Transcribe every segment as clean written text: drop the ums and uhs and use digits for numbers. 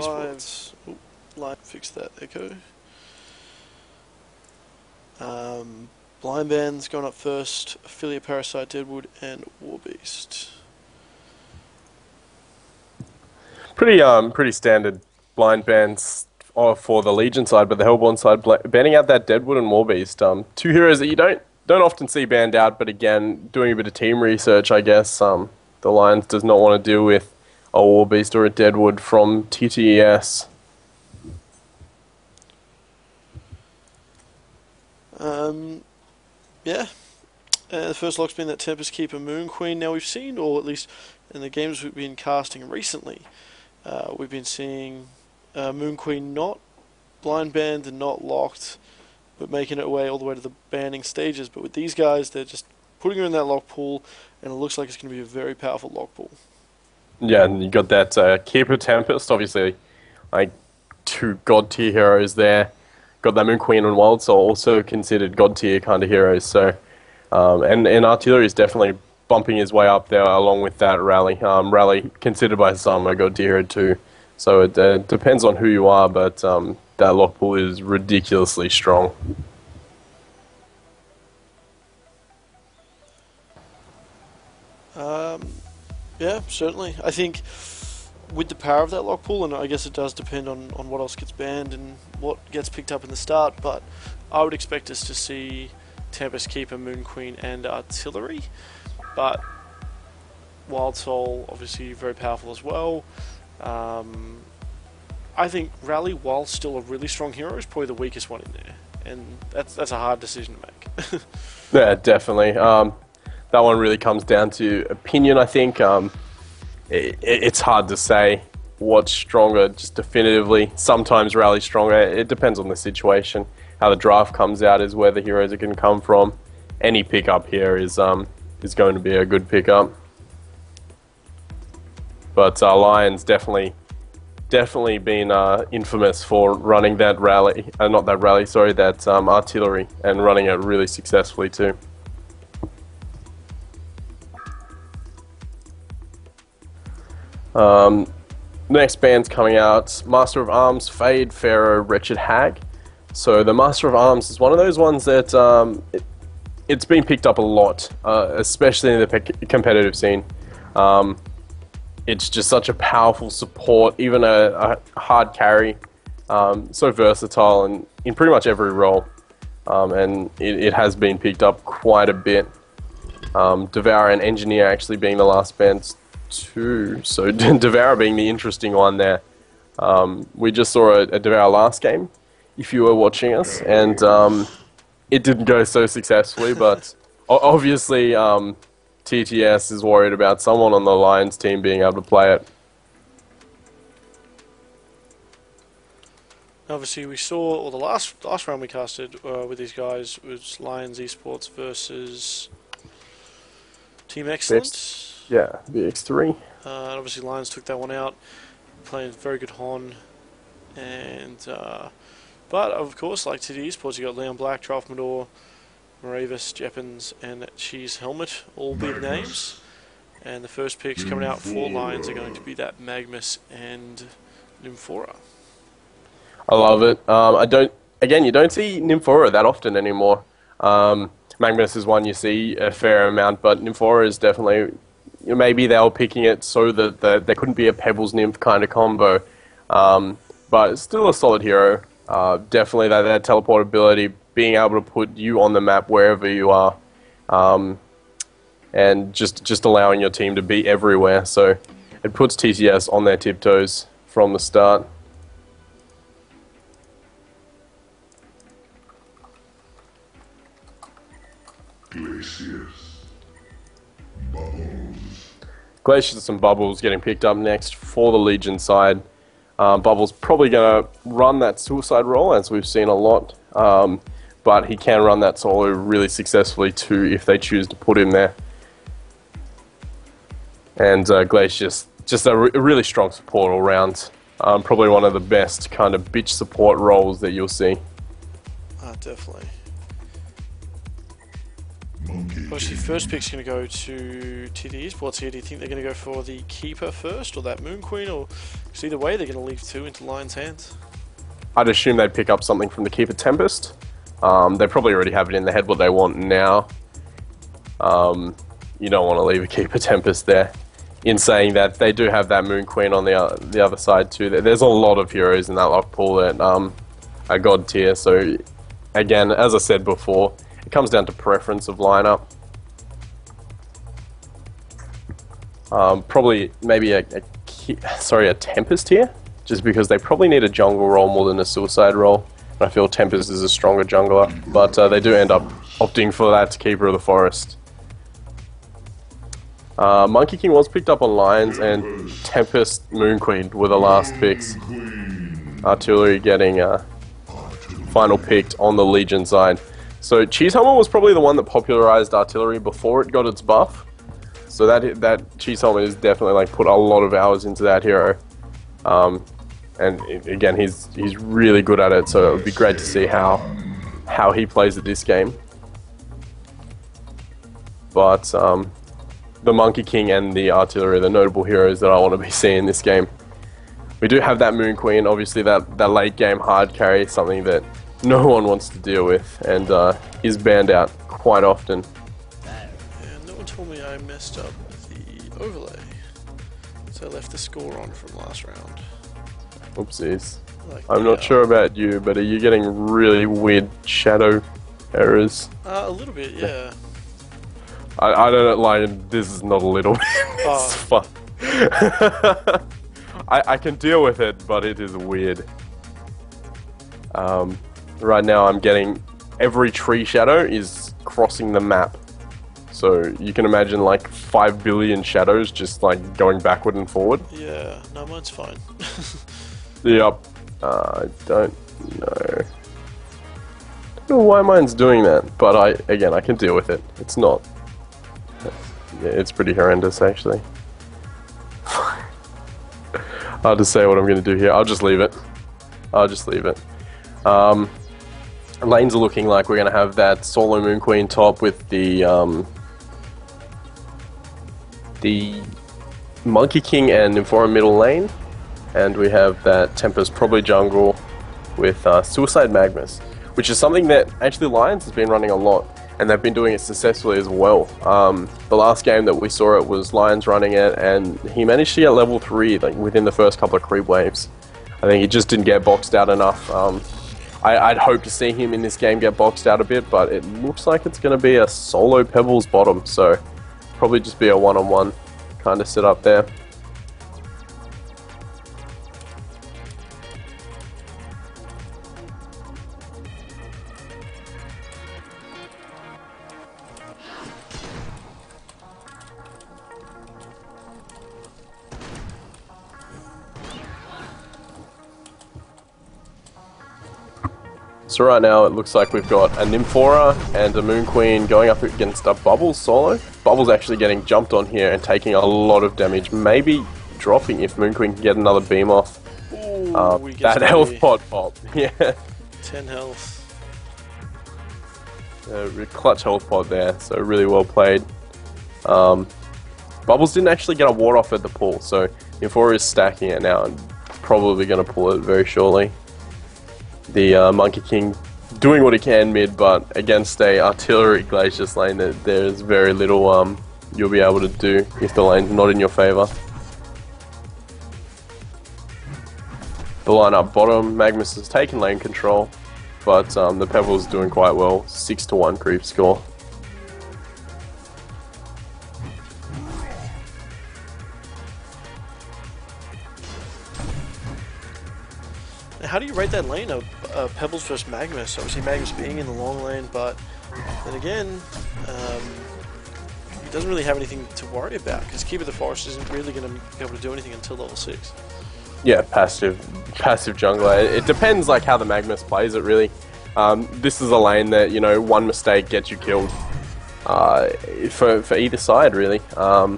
Esports. Line fix that echo. Blind Band's going up first. Affiliate Parasite, Deadwood, and Warbeast. Pretty standard blind bands for the Legion side, but the Hellborn side banning out that Deadwood and Warbeast. Two heroes that you don't often see banned out, but again, doing a bit of team research, I guess. The Lions does not want to deal with a Warbeast or a Deadwood from TteS. Yeah. The first lock's been that Tempest Keeper Moon Queen. Now we've seen, or at least in the games we've been casting recently, we've been seeing Moon Queen not blind banned and not locked, but making it way all the way to the banning stages. But with these guys, they're just putting her in that lock pool, and it looks like it's going to be a very powerful lock pool. Yeah, and you got that Keeper Tempest, obviously, like two god tier heroes there. Got that Moon Queen and Wild Soul, also considered god tier kind of heroes. So, and Artillery is definitely bumping his way up there along with that Rally. Rally considered by some a god tier hero too. So it depends on who you are, but that lock pool is ridiculously strong. Yeah, certainly. I think with the power of that lock pool, and I guess it does depend on what else gets banned and what gets picked up in the start, but I would expect us to see Tempest Keeper, Moon Queen, and Artillery. But Wild Soul, obviously very powerful as well. I think Rally, while still a really strong hero, is probably the weakest one in there, and that's a hard decision to make. Yeah, definitely. That one really comes down to opinion, I think. It's hard to say what's stronger, just definitively. Sometimes Rally's stronger. It depends on the situation. How the draft comes out is where the heroes are going to come from. Any pickup here is going to be a good pickup. But Lions definitely been infamous for running that Rally, that Artillery, and running it really successfully too. Next band's coming out, Master of Arms, Fade, Pharaoh, Wretched Hag. So the Master of Arms is one of those ones that it's been picked up a lot, especially in the competitive scene. It's just such a powerful support, even a hard carry, so versatile and in pretty much every role. And it has been picked up quite a bit. Devourer and Engineer actually being the last bands too. So Devourer being the interesting one there. We just saw a Devourer last game, if you were watching us, and it didn't go so successfully, but obviously TteS is worried about someone on the Lions team being able to play it. Obviously, we saw, or the last round we casted with these guys was Lions Esports versus Team Excellent. Yeah, BX3. And obviously, Lions took that one out, playing very good HoN. And but of course, like TteS Esports, you got Leon Black, Tralfmador, Moravis, Jeppins, and Cheese Helmet, all big names. And the first picks coming out for Lions are going to be that Magmus and Nymphora. I love it. You don't see Nymphora that often anymore. Magmus is one you see a fair amount, but Nymphora is definitely, maybe they were picking it so that there couldn't be a Pebbles Nymph kind of combo. But it's still a solid hero. Definitely that teleportability, being able to put you on the map wherever you are, and just allowing your team to be everywhere. So it puts TteS on their tiptoes from the start. Glaciers and Bubbles getting picked up next for the Legion side. Bubbles probably going to run that suicide role, as we've seen a lot, but he can run that solo really successfully too if they choose to put him there. And Glacius, just a really strong support all round. Probably one of the best kind of bitch support roles that you'll see. Definitely. Obviously, first pick's going to go to TteS. What's here? Do you think they're going to go for the keeper first, or that Moon Queen, or because either way they're going to leave 2 into Lion's hands? I'd assume they'd pick up something from the keeper Tempest. They probably already have it in their head what they want now. You don't want to leave a keeper Tempest there. In saying that, they do have that Moon Queen on the other side too. There's a lot of heroes in that lock pool that are god tier. So again, as I said before, it comes down to preference of lineup. Probably maybe a Tempest here, just because they probably need a jungle role more than a suicide role. And I feel Tempest is a stronger jungler, but they do end up opting for that Keeper of the Forest. Monkey King was picked up on Lions, and Tempest Moon Queen were the last picks. Artillery getting final picked on the Legion side. So TteS Helmet was probably the one that popularized Artillery before it got its buff. So that TteS Helmet is definitely like put a lot of hours into that hero. And again, he's really good at it. So it would be great to see how he plays at this game. But the Monkey King and the Artillery are the notable heroes that I want to be seeing this game. We do have that Moon Queen, obviously that late game hard carry, something that no one wants to deal with, and is banned out quite often. And no one told me I messed up the overlay, so I left the score on from last round. Oopsies. I'm not sure about you, but are you getting really weird shadow errors? A little bit, yeah. I don't like, this is not a little bit, it's fun. I can deal with it, but it is weird. Right now I'm getting, every tree shadow is crossing the map. So you can imagine like 5 billion shadows just like going backward and forward. Yeah, no, mine's fine. Yep. I don't know. I don't know why mine's doing that, but I can deal with it. It's not. Yeah, it's pretty horrendous actually. Hard to say what I'm going to do here. I'll just leave it. Lanes are looking like we're going to have that solo Moon Queen top with the Monkey King and Nymphora middle lane. And we have that Tempest probably jungle with Suicide Magmas, which is something that actually Lions has been running a lot, and they've been doing it successfully as well. The last game that we saw it was Lions running it, and he managed to get level 3 like within the first couple of creep waves. I think he just didn't get boxed out enough. I'd hope to see him in this game get boxed out a bit, but it looks like it's going to be a solo Pebbles bottom, so probably just be a one-on-one kind of setup there. So right now it looks like we've got a Nymphora and a Moon Queen going up against a Bubbles solo. Bubbles actually getting jumped on here and taking a lot of damage, maybe dropping if Moon Queen can get another beam off. Ooh, that health pot pop, yeah. 10 health. Clutch health pod there, so really well played. Bubbles didn't actually get a ward off at the pool, so Nymphora is stacking it now and probably going to pull it very shortly. The Monkey King doing what he can mid, but against a Artillery Glacius lane, there's very little you'll be able to do if the lane's not in your favour. The line up bottom, Magmus has taken lane control, but the Pebbles doing quite well, 6-1 creep score. How do you rate that lane of Pebbles versus Magmus? Obviously Magmus being in the long lane, but then again, he doesn't really have anything to worry about because Keeper of the Forest isn't really going to be able to do anything until level 6. Yeah, passive jungler. It depends like how the Magmus plays it really. This is a lane that, you know, one mistake gets you killed for either side really. I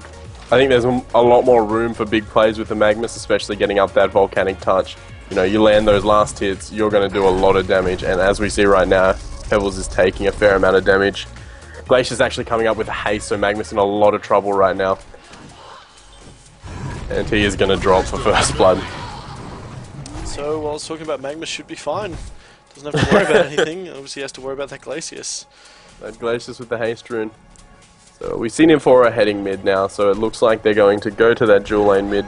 think there's a lot more room for big plays with the Magmus, especially getting up that volcanic touch. You know, you land those last hits, you're going to do a lot of damage, and as we see right now, Pebbles is taking a fair amount of damage. Glacier's actually coming up with a haste, so Magnus in a lot of trouble right now. And he is going to drop for first blood. So, while I was talking about Magnus should be fine. Doesn't have to worry about anything. Obviously, he has to worry about that Glacius. That Glacius with the haste rune. So we've seen Infora heading mid now, so it looks like they're going to go to that dual lane mid.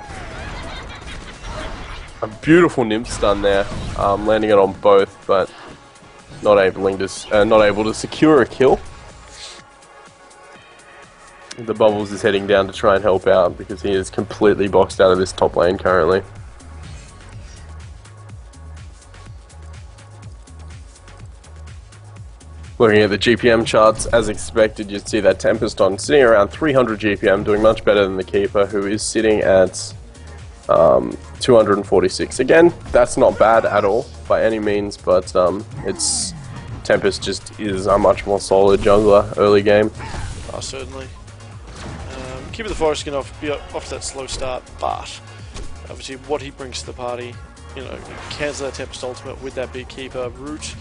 A beautiful nymph stun there, landing it on both, but not able to secure a kill. The Bubbles is heading down to try and help out because he is completely boxed out of this top lane currently. Looking at the GPM charts, as expected, you'd see that Tempest on sitting around 300 GPM, doing much better than the Keeper, who is sitting at 246. Again, that's not bad at all by any means, but it's Tempest just is a much more solid jungler early game. Oh, certainly. Keeper the Forest can be off to that slow start, but obviously what he brings to the party, you know, cancel that Tempest ultimate with that big Keeper root.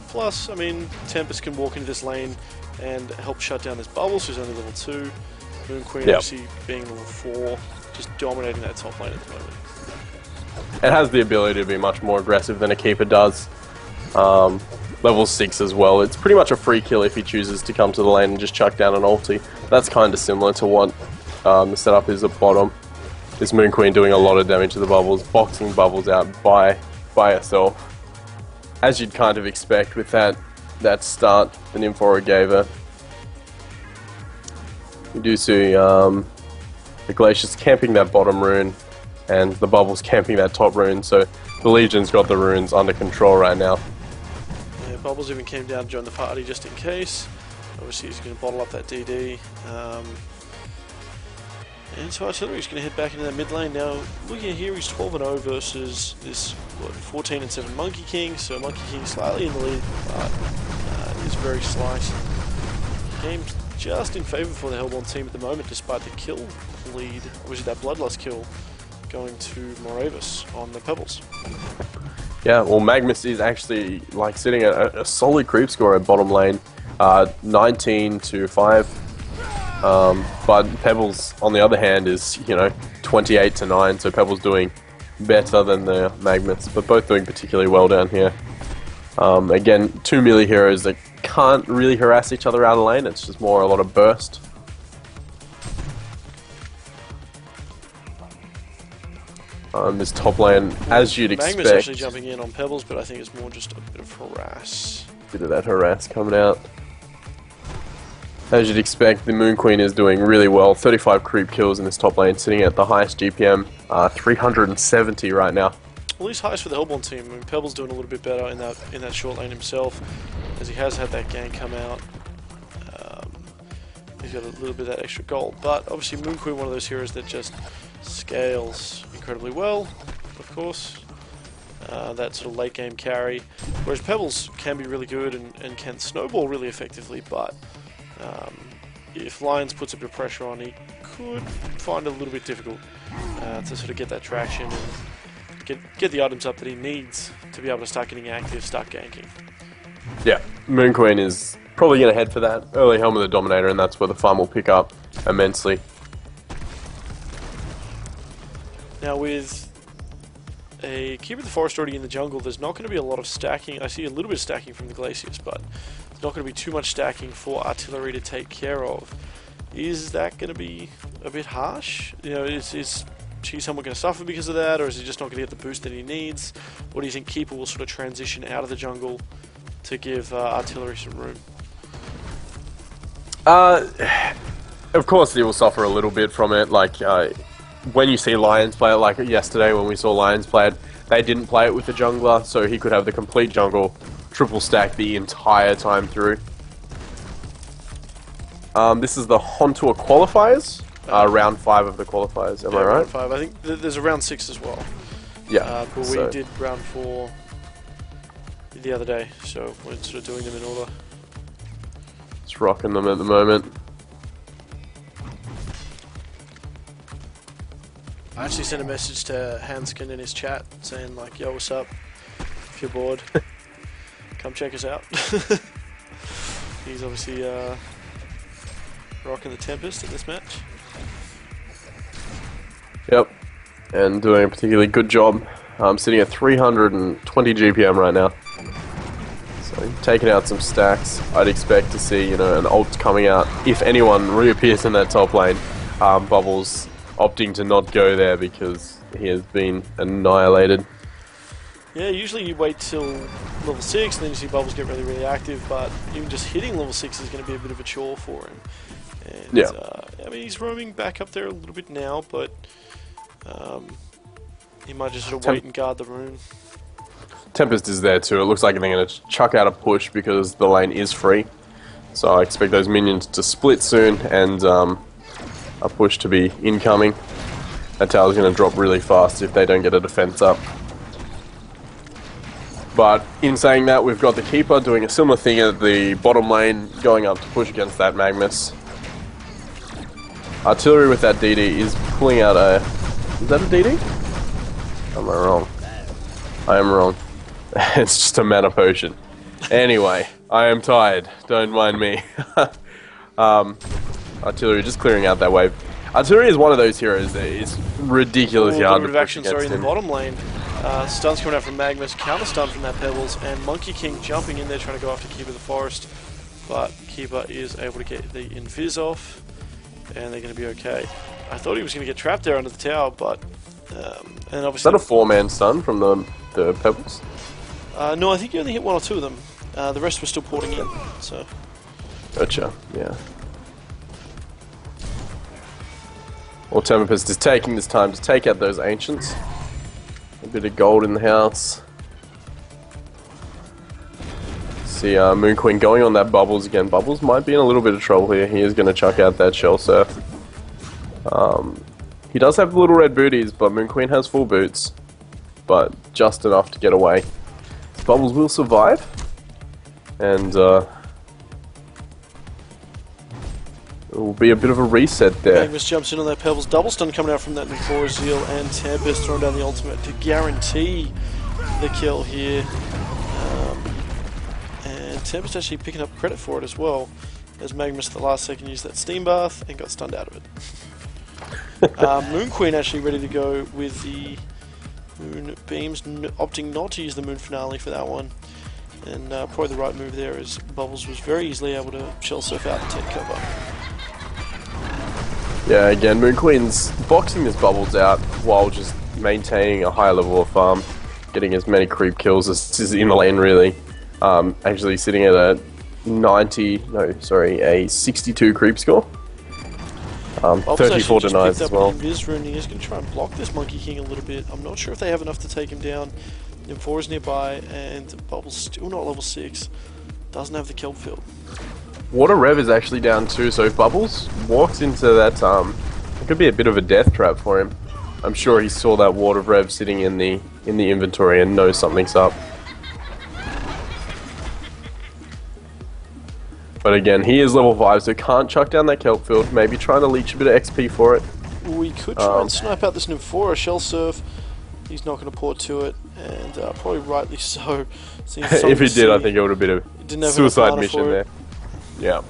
Plus, I mean, Tempest can walk into this lane and help shut down this Bubbles, who's only level 2. Moon Queen obviously being level 4, just dominating that top lane at the moment. It has the ability to be much more aggressive than a Keeper does. Level 6 as well. It's pretty much a free kill if he chooses to come to the lane and just chuck down an ulti. That's kind of similar to what the setup is at bottom. This Moon Queen doing a lot of damage to the Bubbles, boxing Bubbles out by herself. As you'd kind of expect with that start the Nymphora gave her. You do see the Glacius camping that bottom rune and the Bubbles camping that top rune, so the Legion's got the runes under control right now. Yeah, Bubbles even came down to join the party just in case. Obviously he's going to bottle up that DD. And so Artillery's going to head back into that mid lane. Now, looking at here, he's 12-0 versus this 14-7 Monkey King. So Monkey King slightly in the lead, but is very slight. Game's just in favour for the Hellborn team at the moment, despite the kill lead, obviously that Bloodlust kill, going to Moravis on the Pebbles. Yeah, well, Magnus is actually like sitting at a solid creep score at bottom lane, 19 to 5. But Pebbles, on the other hand, is, you know, 28 to 9, so Pebbles doing better than the Magnus, but both doing particularly well down here. Again, two melee heroes that can't really harass each other out of lane, it's just more a lot of burst. This top lane, as you'd expect... Magnus actually jumping in on Pebbles, but I think it's more just a bit of harass. Bit of that harass coming out. As you'd expect, the Moon Queen is doing really well. 35 creep kills in this top lane, sitting at the highest GPM, 370 right now. Well, he's highest for the Hellborn team. I mean, Pebbles doing a little bit better in that short lane himself, as he has had that gank come out. He's got a little bit of that extra gold, but obviously Moon Queen, one of those heroes that just scales incredibly well, of course. That sort of late game carry, whereas Pebbles can be really good and can snowball really effectively, but if Lions puts a bit of pressure on, he could find it a little bit difficult to sort of get that traction and get the items up that he needs to be able to start getting active, start ganking. Yeah, Moon Queen is probably going to head for that early Helm of the Dominator, and that's where the farm will pick up immensely. Now with a Keeper of the Forest already in the jungle, there's not going to be a lot of stacking. I see a little bit of stacking from the Glacius, but there's not going to be too much stacking for Artillery to take care of. Is that going to be a bit harsh? You know, is she somewhat going to suffer because of that, or is he just not going to get the boost that he needs? Or do you think Keeper will sort of transition out of the jungle to give Artillery some room? Of course he will suffer a little bit from it, like when you see Lions play it, like yesterday when we saw Lions play it, they didn't play it with the jungler, so he could have the complete jungle triple stack the entire time through. This is the HoNTour qualifiers, round 5 of the qualifiers, am I right? Round 5, I think there's a round 6 as well. Yeah. But we did round 4 the other day, so we're sort of doing them in order. Just rocking them at the moment. I actually sent a message to Hanskin in his chat saying like, yo, what's up? If you're bored, come check us out. He's obviously rocking the Tempest in this match. Yep, and doing a particularly good job. Sitting at 320 GPM right now. So taking out some stacks. I'd expect to see, you know, an ult coming out if anyone reappears in that top lane. Bubbles opting to not go there because he has been annihilated. Yeah, usually you wait till level 6 and then you see Bubbles get really, really active, but even just hitting level 6 is going to be a bit of a chore for him. And, yeah. I mean, he's roaming back up there a little bit now, but he might just sort of wait and guard the rune. Tempest is there too. It looks like they're going to chuck out a push because the lane is free. So I expect those minions to split soon and a push to be incoming. That tower's going to drop really fast if they don't get a defense up. But in saying that, we've got the Keeper doing a similar thing at the bottom lane, going up to push against that Magnus. Artillery with that DD is pulling out a... Is that a DD? Am I wrong? I am wrong. It's just a mana potion. Anyway, I am tired. Don't mind me. Artillery just clearing out that wave. Artillery is one of those heroes that is ridiculously hard to push against him. In the bottom lane. Stuns coming out from Magnus, counter stun from that Pebbles, and Monkey King jumping in there trying to go after Keeper the Forest. But Keeper is able to get the invis off, and they're going to be okay. I thought he was going to get trapped there under the tower, but... and obviously, is that a 4-man stun from the Pebbles? No, I think he only hit 1 or 2 of them. The rest were still porting in, so... Gotcha, yeah. Well, Tempest is taking this time to take out those Ancients. A bit of gold in the house. See Moon Queen going on that Bubbles again. Bubbles might be in a little bit of trouble here. He is going to chuck out that Shell Surf. He does have little red booties, but Moon Queen has full boots. But just enough to get away. Bubbles will survive. And it will be a bit of a reset there. Magnus jumps in on that Pebbles. Double stun coming out from that Nymphora Zeal, and Tempest throwing down the ultimate to guarantee the kill here. And Tempest actually picking up credit for it as well, as Magnus at the last second used that Steam Bath and got stunned out of it. Moon Queen actually ready to go with the Moon Beams, opting not to use the Moon Finale for that one. And probably the right move there, as Bubbles was very easily able to Shell Surf out and take cover. Yeah, again, Moon Queen's boxing this Bubbles out while just maintaining a high level of farm, getting as many creep kills as is in the lane, really. Actually sitting at a 62 creep score. 34 denies as well. He's going to try and block this Monkey King a little bit. I'm not sure if they have enough to take him down. Nymphora's nearby, and Bubbles still not level 6. Doesn't have the kelp field. Water Rev is actually down too, so if Bubbles walks into that, it could be a bit of a death trap for him. I'm sure he saw that Water Rev sitting in the inventory and knows something's up. But again, he is level 5, so can't chuck down that kelp field. Maybe trying to leech a bit of XP for it. We could try and snipe out this Nymphora Shell Surf. He's not going to port to it, and probably rightly so. If he did, I think it would have been a suicide mission there. Yeah.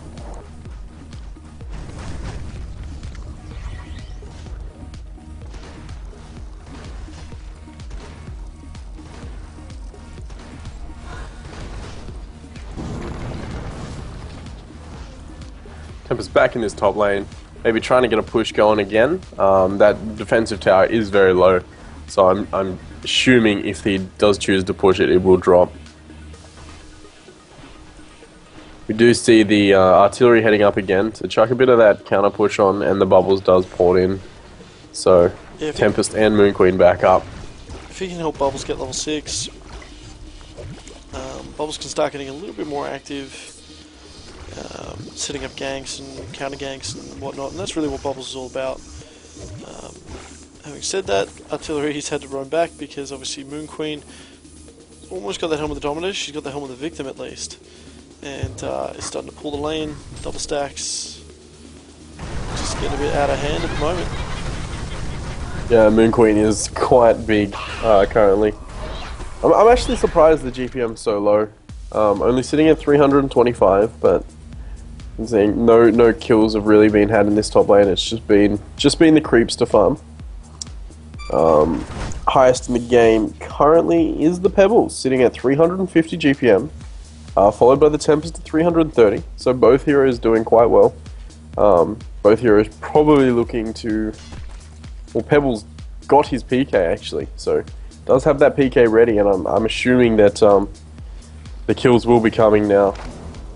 Tempest back in this top lane. Maybe trying to get a push going again. That defensive tower is very low, so I'm assuming if he does choose to push it, it will drop. We do see the artillery heading up again to chuck a bit of that counter push on, and the Bubbles does port in. So yeah, Tempest and Moon Queen back up. If he can help Bubbles get level 6, Bubbles can start getting a little bit more active, setting up ganks and counter ganks and whatnot, and that's really what Bubbles is all about. Having said that, artillery he's had to run back because obviously Moon Queen almost got that helm of the Dominus. She's got the helm of the Victim at least. And is starting to pull the lane, double stacks, just getting a bit out of hand at the moment. Yeah, Moon Queen is quite big currently. I'm actually surprised the GPM's so low. Only sitting at 325, but I'm saying no kills have really been had in this top lane. It's just been the creeps to farm. Highest in the game currently is the Pebbles, sitting at 350 GPM, followed by the Tempest at 330. So both heroes doing quite well. Both heroes probably looking to. Well, Pebbles got his PK actually, so does have that PK ready, and I'm assuming that the kills will be coming now.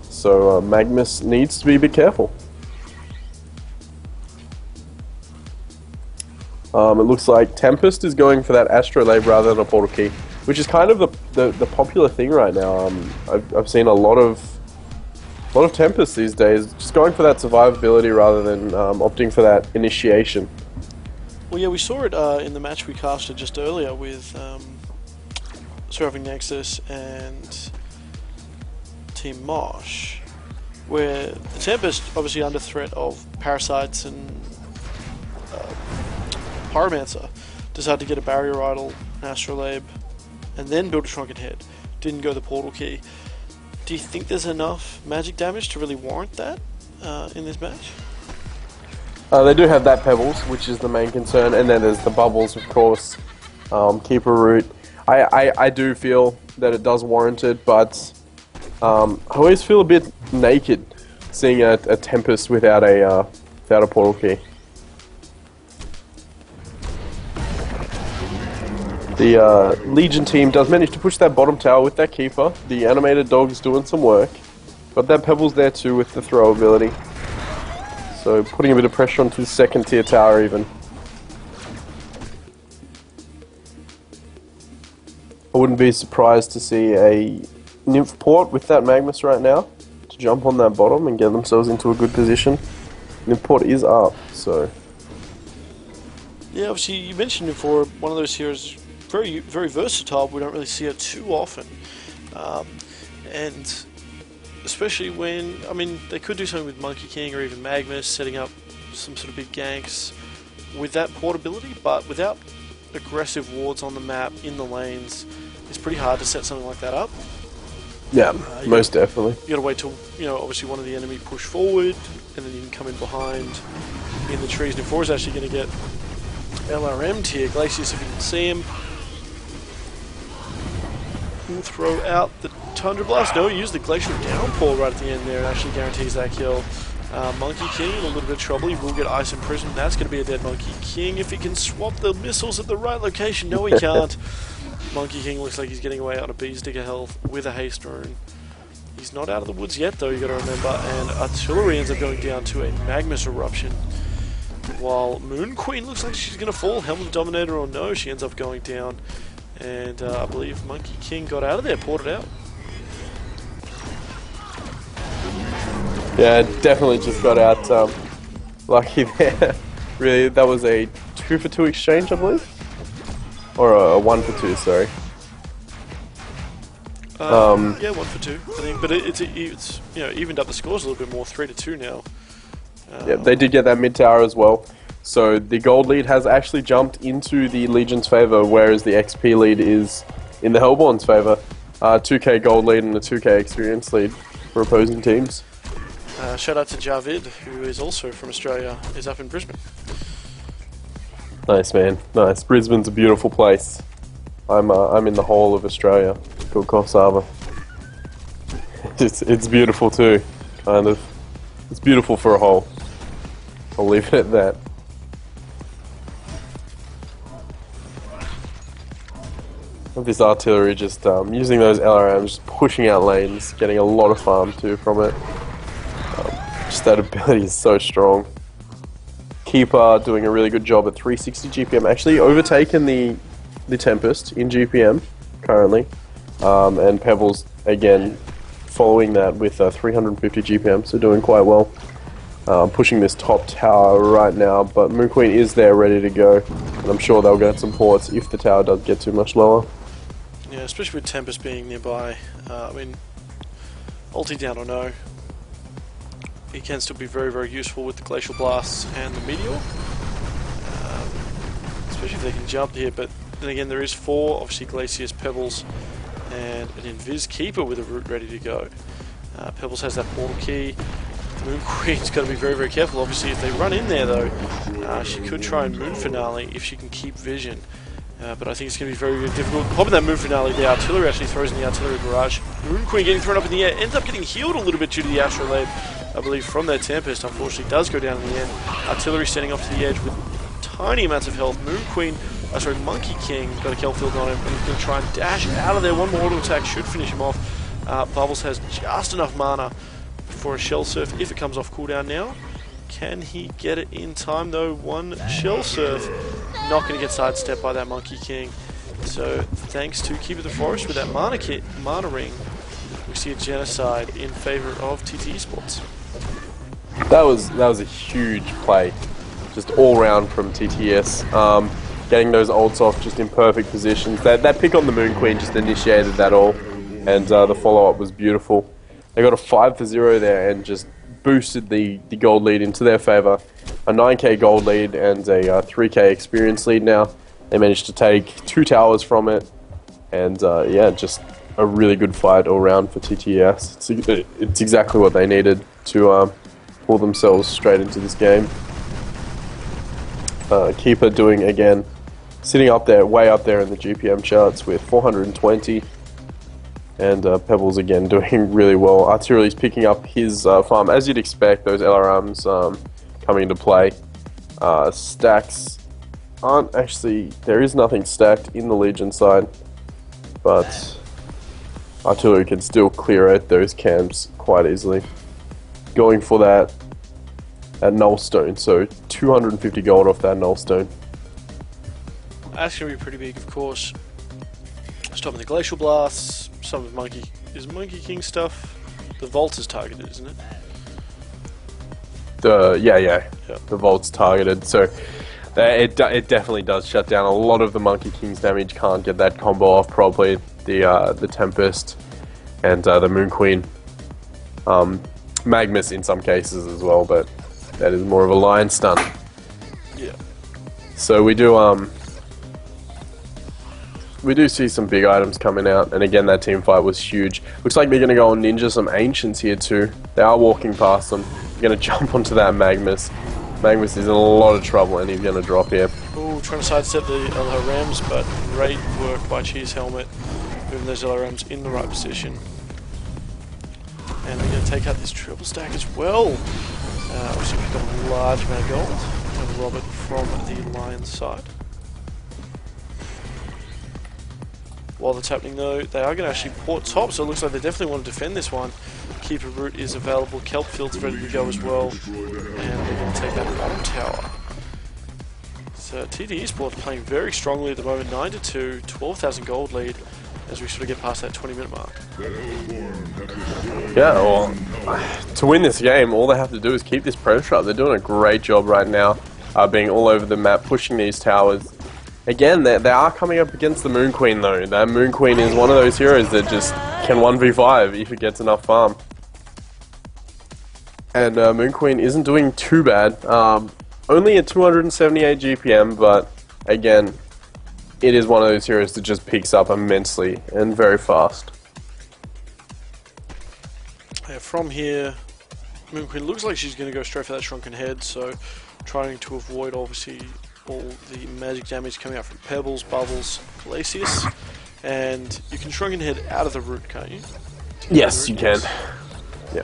So Magnus needs to be a bit careful. It looks like Tempest is going for that Astrolabe rather than a Portal Key, which is kind of the popular thing right now. I've seen a lot of Tempest these days just going for that survivability rather than opting for that initiation. Well, yeah, we saw it in the match we casted just earlier with Surviving Nexus and Team Mosh, where the Tempest, obviously under threat of Parasites and Pyromancer, decided to get a Barrier Idol, an Astrolabe, and then build a Shrunken Head. Didn't go the Portal Key. Do you think there's enough magic damage to really warrant that in this match? They do have that Pebbles, which is the main concern, and then there's the Bubbles, of course. Keeper Root. I do feel that it does warrant it, but I always feel a bit naked seeing a Tempest without a Portal Key. The Legion team does manage to push that bottom tower with that Keeper. The animated dog's doing some work. Got that Pebbles there too with the throw ability. So putting a bit of pressure onto the second tier tower even. I wouldn't be surprised to see a Nymph Port with that Magnus right now to jump on that bottom and get themselves into a good position. Nymph Port is up, so... Yeah, obviously you mentioned before, one of those heroes very versatile, but we don't really see it too often. And especially when, I mean, they could do something with Monkey King or even Magnus, setting up some sort of big ganks with that portability, but without aggressive wards on the map, in the lanes, it's pretty hard to set something like that up. Yeah, most definitely. You gotta wait till, obviously one of the enemy push forward, and then you can come in behind in the trees. And if 4 is actually going to get LRM'd here, Glacius, if you can see him, will throw out the Tundra Blast. No, he used the Glacial Downpour right at the end there and actually guarantees that kill. Monkey King in a little bit of trouble. He will get Ice Imprisoned. That's going to be a dead Monkey King if he can swap the missiles at the right location. No, he can't. Monkey King looks like he's getting away on a Bee's Digger health with a Haste Rune. He's not out of the woods yet, though, you got to remember. And Artillery ends up going down to a Magmus Eruption. While Moon Queen looks like she's going to fall. Helm of the Dominator or no, she ends up going down. And I believe Monkey King got out of there, ported out. Yeah, definitely just got out lucky there. Really, that was a 2-for-2 exchange, I believe? Or a 1-for-2, sorry. Yeah, 1-for-2, I think. But it's evened up the scores a little bit more, 3-2 now. Yeah, they did get that mid tower as well. So the gold lead has actually jumped into the Legion's favour, whereas the XP lead is in the Hellborn's favour. 2k gold lead and a 2k experience lead for opposing teams. Shout out to Javid, who is also from Australia, is up in Brisbane. Nice, man. Nice. Brisbane's a beautiful place. I'm in the whole of Australia, called Coffs Harbour. It's beautiful too, kind of. It's beautiful for a whole. I'll leave it at that. This artillery just using those LRMs, just pushing out lanes, getting a lot of farm too from it. Just that ability is so strong. Keeper doing a really good job at 360 GPM, actually overtaken the Tempest in GPM currently, and Pebbles again following that with 350 GPM, so doing quite well. Pushing this top tower right now, but Moon Queen is there ready to go, and I'm sure they'll get some ports if the tower does get too much lower. Yeah, especially with Tempest being nearby. I mean, ulti down or no, he can still be very, very useful with the Glacial Blasts and the Meteor. Especially if they can jump here, but then again there is 4, obviously Glacius, Pebbles, and an Invis Keeper with a route ready to go. Pebbles has that Portal Key. Moon Queen's got to be very, very careful. Obviously, if they run in there, though, she could try and Moon Finale if she can keep vision. But I think it's going to be very, very difficult. Popping that Moon Finale, the artillery actually throws in the artillery barrage. Moon Queen getting thrown up in the air, ends up getting healed a little bit due to the astrolabe, I believe, from their Tempest. Unfortunately, does go down in the end. Artillery standing off to the edge with tiny amounts of health. Moon Queen, Monkey King got a Kelpfield on him, and he's going to try and dash out of there. One more auto attack should finish him off. Bubbles has just enough mana for a Shell Surf if it comes off cooldown now. Can he get it in time though? One Shell Surf, not going to get sidestepped by that Monkey King. So thanks to Keeper of the Forest with that mana ring, we see a genocide in favour of TT Esports. That was a huge play, just all round from TTS. Getting those ults off just in perfect positions. That pick on the Moon Queen just initiated that all, and the follow-up was beautiful. They got a 5-0 there and just boosted the gold lead into their favour. A 9k gold lead and a 3k experience lead now. They managed to take 2 towers from it, and yeah, just a really good fight all round for TTS. It's exactly what they needed to pull themselves straight into this game. Keeper doing again, sitting up there, way up there in the GPM charts with 420. And Pebbles again doing really well. Artillery's picking up his farm, as you'd expect, those LRMs coming into play. Stacks aren't actually, there is nothing stacked in the Legion side, but Artillery can still clear out those camps quite easily. Going for that null stone, so 250 gold off that null stone. That's going to be pretty big, of course. Stopping the Glacial Blasts, some of Monkey King stuff. The Vault is targeted, isn't it? Yeah. The Vault's targeted, so it definitely does shut down a lot of the Monkey King's damage. Can't get that combo off properly. The Tempest and the Moon Queen, Magmus in some cases as well, but that is more of a lion stun. Yeah. So we do see some big items coming out, and again that team fight was huge. Looks like they're going to go and ninja some Ancients here too. They are walking past them. They're going to jump onto that Magmus. Magmus is in a lot of trouble and he's going to drop here. Ooh, trying to sidestep the LRMs, but great work by Cheese Helmet, moving those LRMs in the right position. And they're going to take out this triple stack as well. Obviously pick up a large amount of gold and rob it from the Lion's side. While that's happening though, they are going to actually port top, so it looks like they definitely want to defend this one. Keeper Root is available, Kelp Field's ready to go as well, and they're going to take that bottom tower. So TT Esports playing very strongly at the moment, 9-2, 12,000 gold lead, as we sort of get past that 20-minute mark. Yeah, well, to win this game, all they have to do is keep this pressure up. They're doing a great job right now, being all over the map, pushing these towers. Again, they are coming up against the Moon Queen though. That Moon Queen is one of those heroes that just can 1v5 if it gets enough farm. And Moon Queen isn't doing too bad. Only at 278 GPM, but again, it is one of those heroes that just picks up immensely and very fast. Yeah, from here, Moon Queen looks like she's going to go straight for that Shrunken Head, so trying to avoid obviously all the magic damage coming out from Pebbles, Bubbles, Glacius, and you can Shrunken Head out of the root, can't you? Yes, you can. Yeah.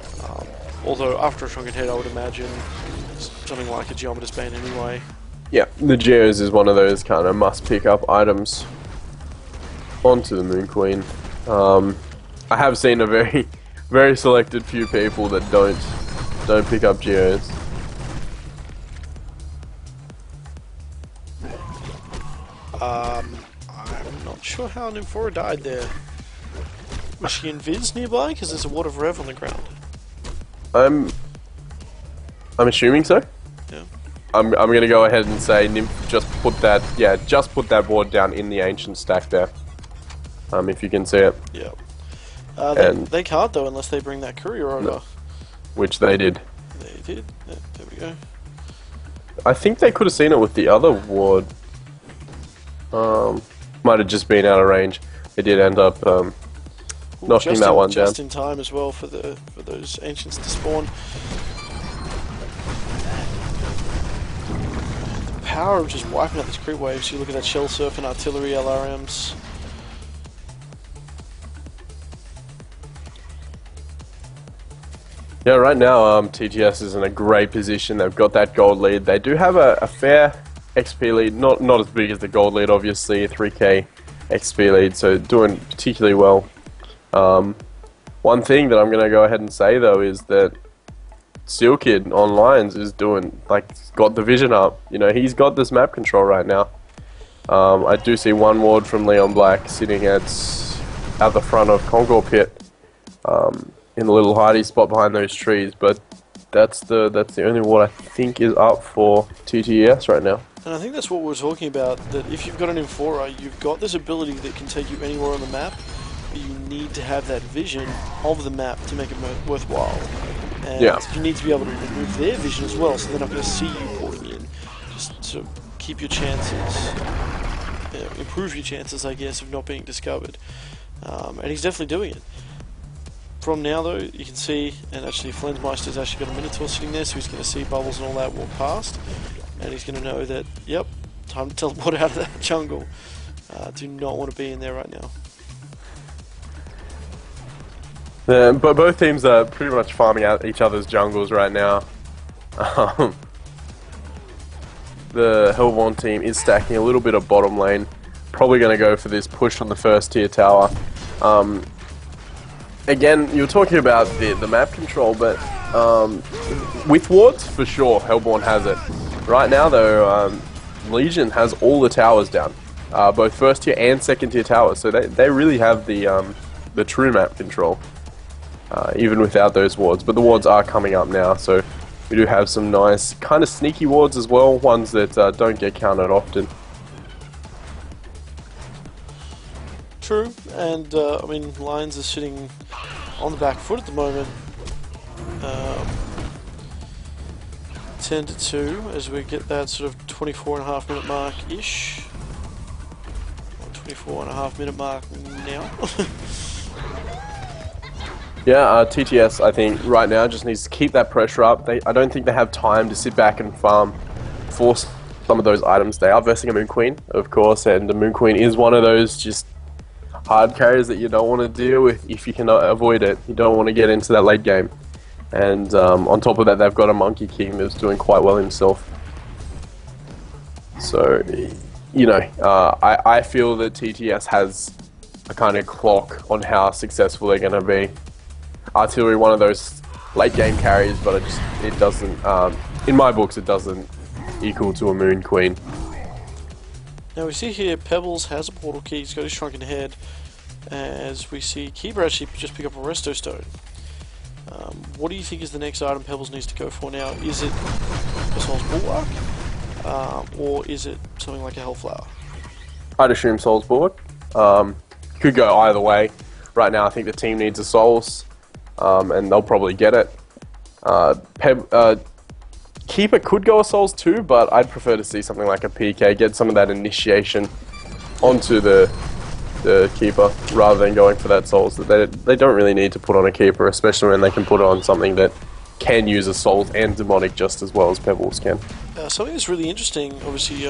Although after a Shrunken Head, I would imagine something like a Geometer's Bane anyway. Yeah, the Geos is one of those kind of must pick up items onto the Moon Queen. I have seen a very selected few people that don't pick up Geos. I'm not sure how Nymphora died there. Was she in Viz nearby? Because there's a Ward of Rev on the ground. I'm assuming so. Yeah. I'm gonna go ahead and say Nymph just put that ward down in the ancient stack there. If you can see it. Yeah. They can't though unless they bring that courier over. No. Which they did. They did. Yeah, there we go. I think they could have seen it with the other ward. Might have just been out of range. They did end up knocking that one down. Just in time as well for those ancients to spawn. power of just wiping out these creep waves. You look at that shell surf and artillery LRMs. Yeah, right now TteS is in a great position. They've got that gold lead. They do have a fair XP lead, not as big as the gold lead, obviously, a 3k XP lead, so doing particularly well. One thing that I'm going to go ahead and say, though, is that Steel Kid on Lions is doing, like, got the vision up. You know, he's got this map control right now. I do see one ward from Leon Black sitting at the front of Congo Pit, in the little hidey spot behind those trees, but that's the only ward I think is up for TteS right now. And I think that's what we're talking about, that if you've got an Infora, you've got this ability that can take you anywhere on the map, but you need to have that vision of the map to make it worthwhile. And you need to be able to remove their vision as well, so they're not going to see you porting in. Just to keep your chances, improve your chances, I guess, of not being discovered. And he's definitely doing it. From now, though, you can see, and actually Flensmeister's actually got a Minotaur sitting there, so he's going to see bubbles and all that walk past. And he's going to know that, yep, time to teleport out of that jungle. Do not want to be in there right now. Yeah, but both teams are pretty much farming out each other's jungles right now. The HoNTour team is stacking a little bit of bottom lane. Probably going to go for this push on the first tier tower. Again, you were talking about the map control, but with wards, for sure, Hellborn has it. Right now, though, Legion has all the towers down, both first tier and second tier towers, so they really have the true map control, even without those wards. But the wards are coming up now, so we do have some nice, kind of sneaky wards as well, ones that don't get counted often. True, and I mean, Lions are sitting on the back foot at the moment. 10-2 as we get that sort of 24.5 minute mark-ish. 24.5 minute mark now. Yeah, TteS, I think, right now just needs to keep that pressure up. I don't think they have time to sit back and farm for some of those items. They are versing a Moon Queen, of course, and the Moon Queen is one of those just hard carries that you don't want to deal with if you can avoid it. You don't want to get into that late game. And on top of that, they've got a Monkey King that's doing quite well himself. So, you know, I feel that TteS has a kind of clock on how successful they're going to be. Artillery, one of those late game carries, but it doesn't, in my books, it doesn't equal to a Moon Queen. Now we see here Pebbles has a portal key, he's got his shrunken head, as we see Keeper actually just pick up a Resto Stone. What do you think is the next item Pebbles needs to go for now? Is it a Soul's Bulwark, or is it something like a Hellflower? I'd assume Soul's Bulwark. Could go either way. Right now I think the team needs a Souls, and they'll probably get it. Keeper could go a Souls too, but I'd prefer to see something like a PK, get some of that initiation onto the Keeper, rather than going for that Souls. They don't really need to put on a Keeper, especially when they can put on something that can use a Souls and Demonic just as well as Pebbles can. Something that's really interesting, obviously,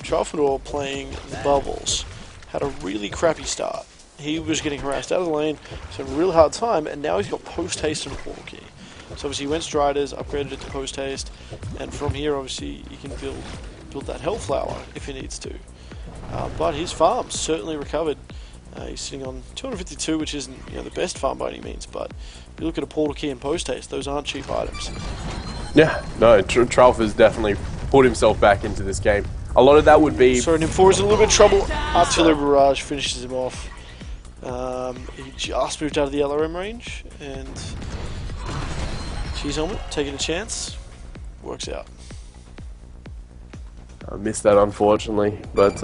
Tralfador playing the Bubbles had a really crappy start. He was getting harassed out of the lane, so a real hard time, and now he's got post-haste and a portal key. So obviously he went Striders, upgraded it to post-haste, and from here obviously you can build that Hellflower if he needs to. But his farm's certainly recovered. He's sitting on 252, which isn't the best farm by any means, but if you look at a portal key and post-haste, those aren't cheap items. Yeah, no, Tralf has definitely put himself back into this game. A lot of that would be... So Nymphora's in a little bit of trouble. Artillery Barrage finishes him off. He just moved out of the LRM range, and Cheese Helmet taking a chance. Works out. I missed that, unfortunately, but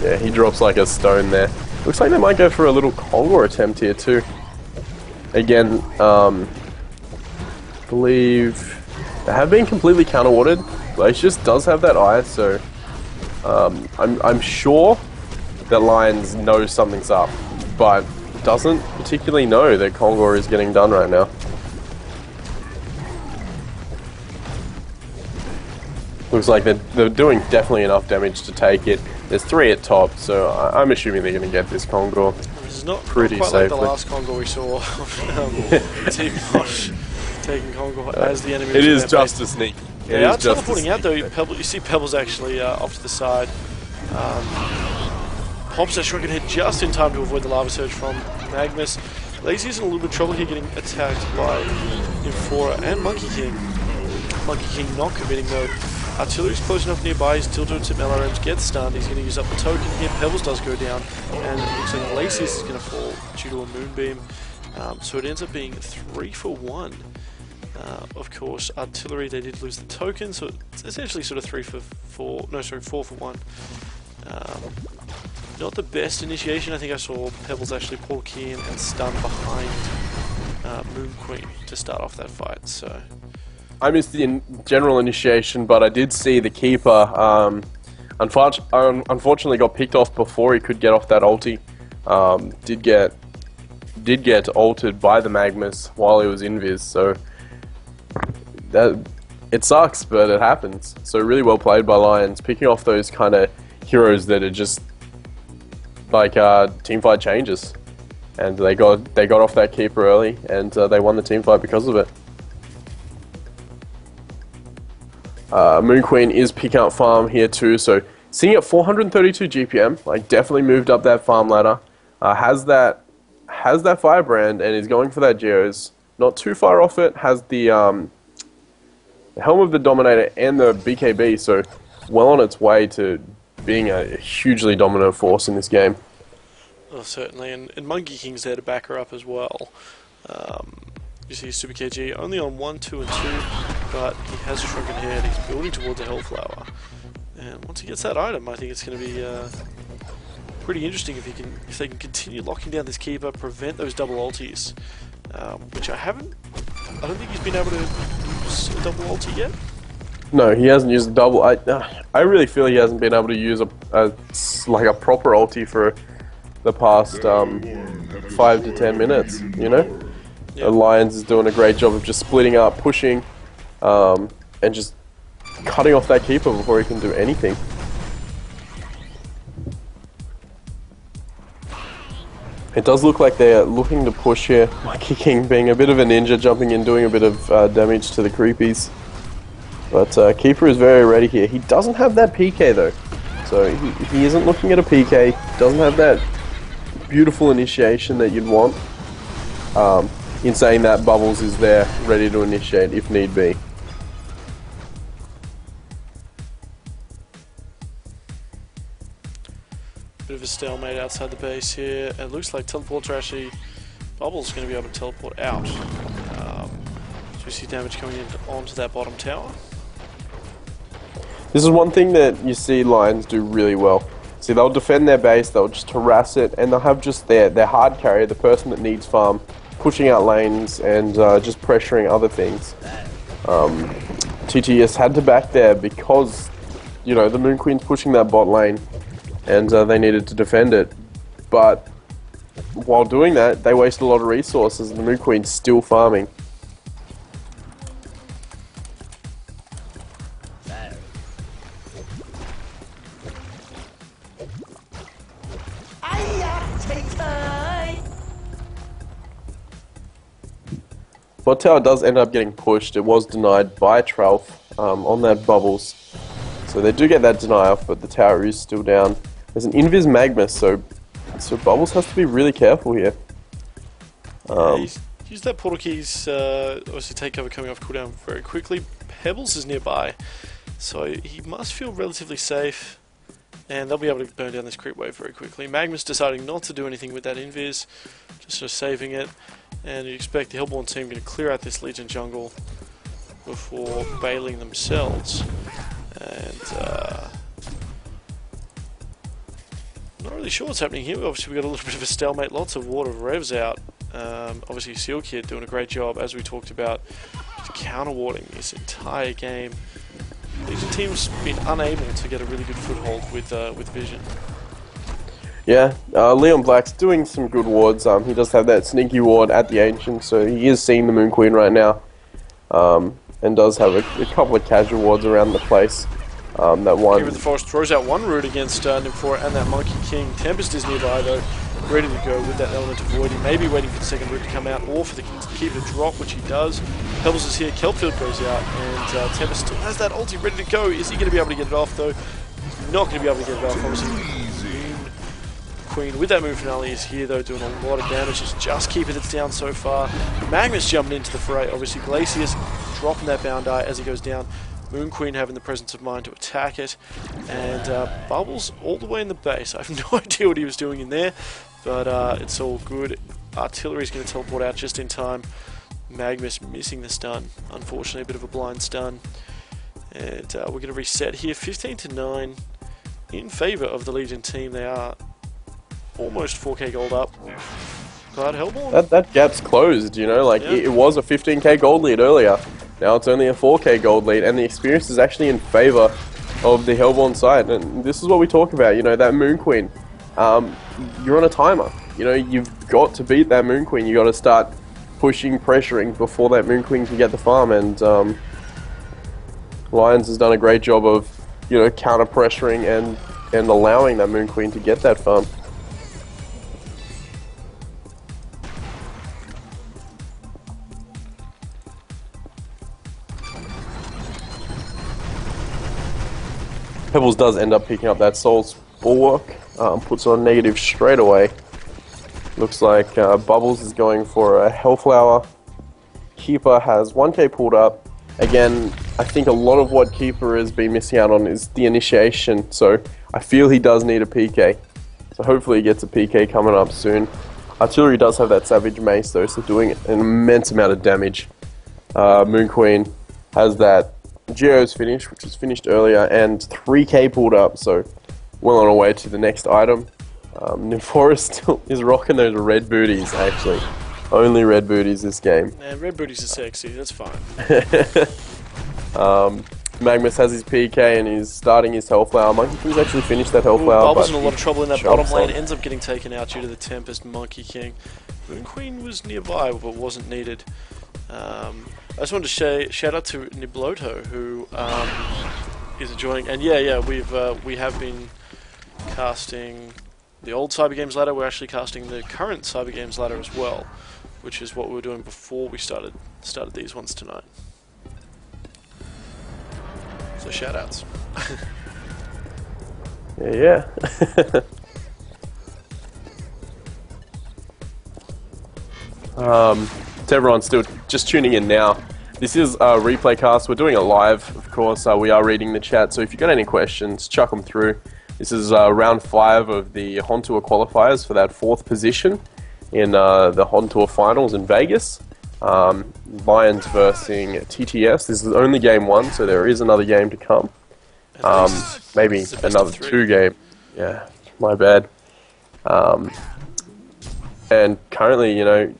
yeah, he drops like a stone there. Looks like they might go for a little Congo attempt here too. Again, believe they have been completely counter-warded. Glacius does have that eye, so I'm sure that Lions knows something's up, but doesn't particularly know that Congo is getting done right now. Looks like they're doing definitely enough damage to take it. There's 3 at top, so I'm assuming they're going to get this Kongor This is not pretty quite safely. like the last Kongor we saw. Team Mosh taking Kongor as the enemy. It is just as sneaky. They are teleporting out though. You see Pebbles actually off to the side. Pops that Shuriken Head just in time to avoid the lava surge from Magnus. Lazy's in a little bit of trouble here, getting attacked by Infora and Monkey King. Monkey King not committing though. Artillery's close enough nearby. He's tilted with some LRMs, gets stunned. He's going to use up the token here. Pebbles does go down, and it looks like Lacy's is going to fall due to a moonbeam. So it ends up being 3 for 1. Of course, Artillery, they did lose the token, so it's essentially sort of 4 for 1. Not the best initiation. I think I saw Pebbles actually pull key in and stun behind Moon Queen to start off that fight. So I missed the general initiation, but I did see the Keeper. Unfortunately, got picked off before he could get off that ulti. Did get altered by the Magnus while he was invis. So it sucks, but it happens. So really well played by Lions, picking off those kind of heroes that are just like teamfight changes, and they got off that Keeper early, and they won the teamfight because of it. Moon Queen is picking up farm here too, so sitting at 432 GPM, like definitely moved up that farm ladder. Has that Firebrand and is going for that Geos. Not too far off it. Has the Helm of the Dominator and the BKB, so well on its way to being a hugely dominant force in this game. Oh, certainly, and Monkey King's there to back her up as well. You see Super KG only on 1, 2, and 2, but he has a Shrunken Head. He's building towards a Hellflower, and once he gets that item, I think it's going to be pretty interesting if they can continue locking down this Keeper, prevent those double ultis, which I don't think he's been able to use a double ulti yet. No, he hasn't used a double. I really feel he hasn't been able to use a proper ulti for the past 5 to 10 minutes. You know, Yep. Lions is doing a great job of just splitting up, pushing, and just cutting off that Keeper before he can do anything. It does look like they're looking to push here. Monkey King being a bit of a ninja, jumping in, doing a bit of damage to the creepies. But Keeper is very ready here. He doesn't have that PK though. So he isn't looking at a PK. Doesn't have that beautiful initiation that you'd want. In saying that, Bubbles is there, ready to initiate if need be. Bit of a stalemate outside the base here. It looks like teleports are actually... Bubble's going to be able to teleport out. So we see damage coming in onto that bottom tower. This is one thing that you see Lions do really well. See, they'll defend their base, they'll just harass it, and they'll have just their hard carrier, the person that needs farm, pushing out lanes and just pressuring other things. TteS had to back there because, you know, the Moon Queen's pushing that bot lane, and they needed to defend it. But while doing that, they wasted a lot of resources, and the Moon Queen's still farming. Bot tower does end up getting pushed. It was denied by Tralf on that Bubbles. So they do get that deny off, but the tower is still down. There's an Invis Magnus, so Bubbles has to be really careful here. Use that portal keys, obviously take cover coming off cooldown very quickly. Pebbles is nearby, so he must feel relatively safe, and they'll be able to burn down this creep wave very quickly. Magnus deciding not to do anything with that Invis, just sort of saving it, and you expect the Hellborn team going to clear out this Legion jungle before bailing themselves. And not really sure what's happening here. Obviously we've got a little bit of a stalemate, lots of water revs out. Obviously Seal Kid doing a great job, as we talked about, just counter-warding this entire game. Legion team's been unable to get a really good foothold with Vision. Yeah, Leon Black's doing some good wards. He does have that sneaky ward at the Ancient, so he is seeing the Moon Queen right now. And does have a couple of casual wards around the place. That one. Keeper of the Forest throws out one root against Nymphora and that Monkey King. Tempest is nearby though, ready to go with that element of void. He may be waiting for the second root to come out or for the Keeper to drop, which he does. Pebbles is here, Kelpfield goes out, and Tempest still has that ulti ready to go. Is he going to be able to get it off though? Not going to be able to get it off, obviously. Queen with that moon finale is here though, doing a lot of damage. It's just Keeper that's down so far. Magnus jumping into the fray, obviously. Glacier's dropping that bound eye as he goes down. Moon Queen having the presence of mind to attack it, and Bubbles all the way in the base. I have no idea what he was doing in there, but it's all good. Artillery's going to teleport out just in time. Magnus missing the stun, unfortunately a bit of a blind stun, and we're going to reset here, 15 to 9 in favour of the Legion team. They are almost 4k gold up, but Hellborn. That gap's closed, you know, like it was a 15k gold lead earlier. Now it's only a 4k gold lead, and the experience is actually in favour of the Hellborn side. And this is what we talk about, you know, that Moon Queen. You're on a timer. You know, you've got to beat that Moon Queen. You got to start pushing, pressuring before that Moon Queen can get the farm. And Lions has done a great job of, you know, counter pressuring and allowing that Moon Queen to get that farm. Pebbles does end up picking up that Soul's Bulwark, puts on negative straight away. Looks like Bubbles is going for a Hellflower. Keeper has 1k pulled up. Again, I think a lot of what Keeper has been missing out on is the initiation, so I feel he does need a PK. So hopefully he gets a PK coming up soon. Artillery does have that Savage Mace though, so doing an immense amount of damage. Moon Queen has that Geo's finish, which was finished earlier, and 3k pulled up, so well on our way to the next item. Nymphora still is rocking those red booties, actually. Only red booties this game. Man, red booties are sexy, that's fine. Magnus has his PK and he's starting his Hellflower. Monkey King's actually finished that Hellflower. Bubbles in a lot of trouble in that bottom lane, ends up getting taken out due to the Tempest Monkey King. Moon Queen was nearby, but wasn't needed. I just wanted to shout out to Nibloto, who is enjoying, and we have been casting the old Cyber Games ladder. We're actually casting the current Cyber Games ladder as well, which is what we were doing before we started these ones tonight. So shout outs. Yeah. To everyone still just tuning in now, this is a replay cast. We're doing it live, of course. We are reading the chat, so if you've got any questions, chuck them through. This is round 5 of the HoNTour qualifiers for that 4th position in the HoNTour finals in Vegas. Lions versus TteS. This is only game 1, so there is another game to come. Maybe another 2 game. Yeah, my bad. And currently, you know,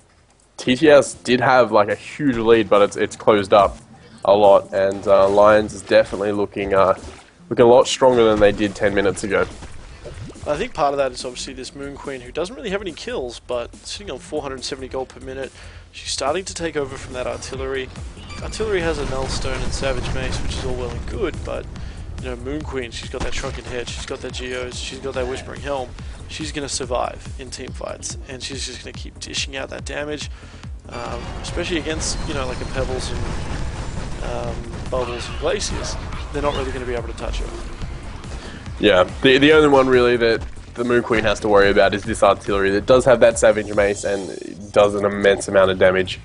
TteS did have like a huge lead, but it's closed up a lot, and Lions is definitely looking a lot stronger than they did 10 minutes ago. I think part of that is obviously this Moon Queen, who doesn't really have any kills, but sitting on 470 gold per minute. She's starting to take over from that Artillery. Artillery has a Nullstone and Savage Mace, which is all well and good, but you know, Moon Queen, she's got that Shrunken Head, she's got that Geos, she's got that Whispering Helm. She's going to survive in team fights, and she's just going to keep dishing out that damage, especially against, you know, like a Pebbles and Bubbles and Glaciers. They're not really going to be able to touch her. Yeah, the only one really that the Moon Queen has to worry about is this Artillery that does have that Savage Mace and does an immense amount of damage.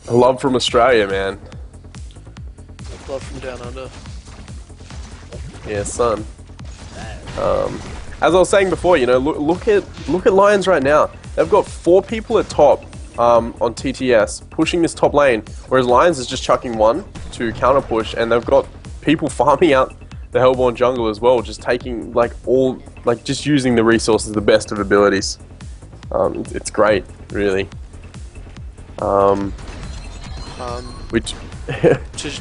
Love from Australia, man. Love from down under. Yeah, son. As I was saying before, you know, look at Lions right now. They've got 4 people at top on TteS pushing this top lane, whereas Lions is just chucking 1 to counter push, and they've got people farming out the Hellborn jungle as well, just taking just using the resources the best of abilities. It's great, really. Which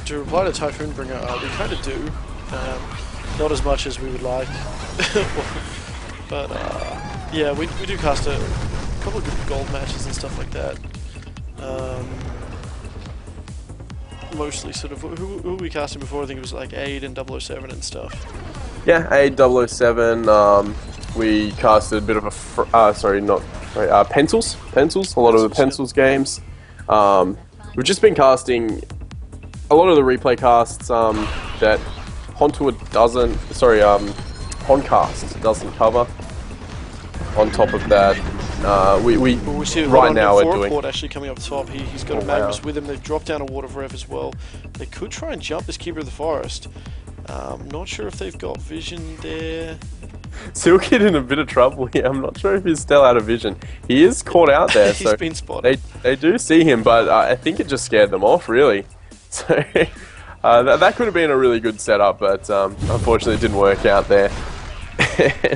to reply to Typhoon Bringer, we kind of do. Not as much as we would like, but yeah, we do cast a couple of good gold matches and stuff like that. mostly sort of who were we casting before? I think it was like Aid and 007 and stuff. Yeah, A007. We casted a bit of a pencils. A lot of the pencils games. We've just been casting a lot of the replay casts that HoNTour doesn't. HoNcast doesn't cover. On top of that, we see right now we're doing. Port actually coming up top. He's got a Magnus with him. They've dropped down a Ward of Rev as well. They could try and jump this Keeper of the Forest. Not sure if they've got vision there. Silkid in a bit of trouble here. I'm not sure if he's still out of vision. He is caught out there. He's been spotted. They do see him, but I think it just scared them off, really. So that could have been a really good setup, but unfortunately it didn't work out there.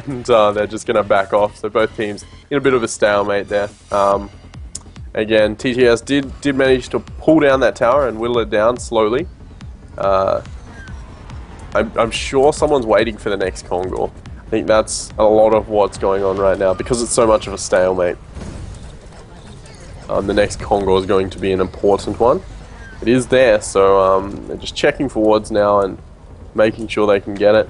And they're just going to back off. So both teams in a bit of a stalemate there. Again, TteS did manage to pull down that tower and whittle it down slowly. I'm sure someone's waiting for the next Kongor. I think that's a lot of what's going on right now because it's so much of a stalemate. The next Kongor is going to be an important one. It is there, so they're just checking for wards now and making sure they can get it.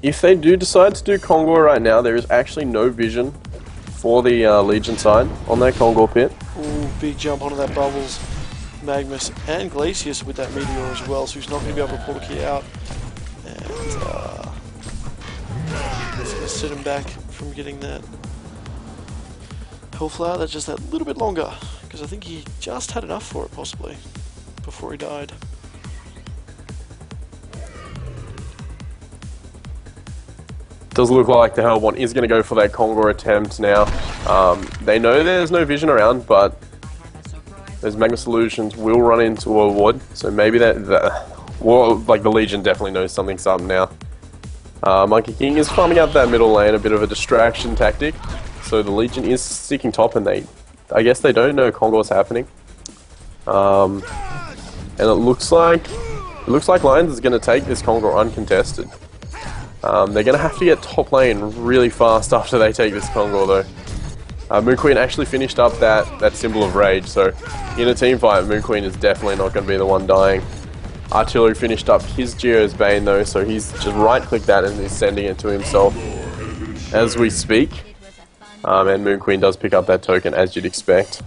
If they do decide to do Kongor right now, there is actually no vision for the Legion side on that Kongor pit. Ooh, big jump onto that Bubbles. Magnus and Glacius with that Meteor as well, so he's not going to be able to pull the key out. And it's going to sit him back from getting that Hellflower. That's just that little bit longer, because I think he just had enough for it, possibly, before he died. Does look like the Hellborn is going to go for that Kongor attempt now. They know there's no vision around, but those Magma Solutions will run into a ward, so maybe well, like the Legion definitely knows something's up now. Monkey King is farming out that middle lane, a bit of a distraction tactic. So the Legion is sticking top, and I guess they don't know Kongor's happening. And it looks like Lions is going to take this Kongor uncontested. They're going to have to get top lane really fast after they take this Kongor though. Moon Queen actually finished up that Symbol of Rage, so in a team fight, Moon Queen is definitely not going to be the one dying. Artillery finished up his Geo's Bane though, so he's just right-clicked that and is sending it to himself as we speak. And Moon Queen does pick up that token as you'd expect.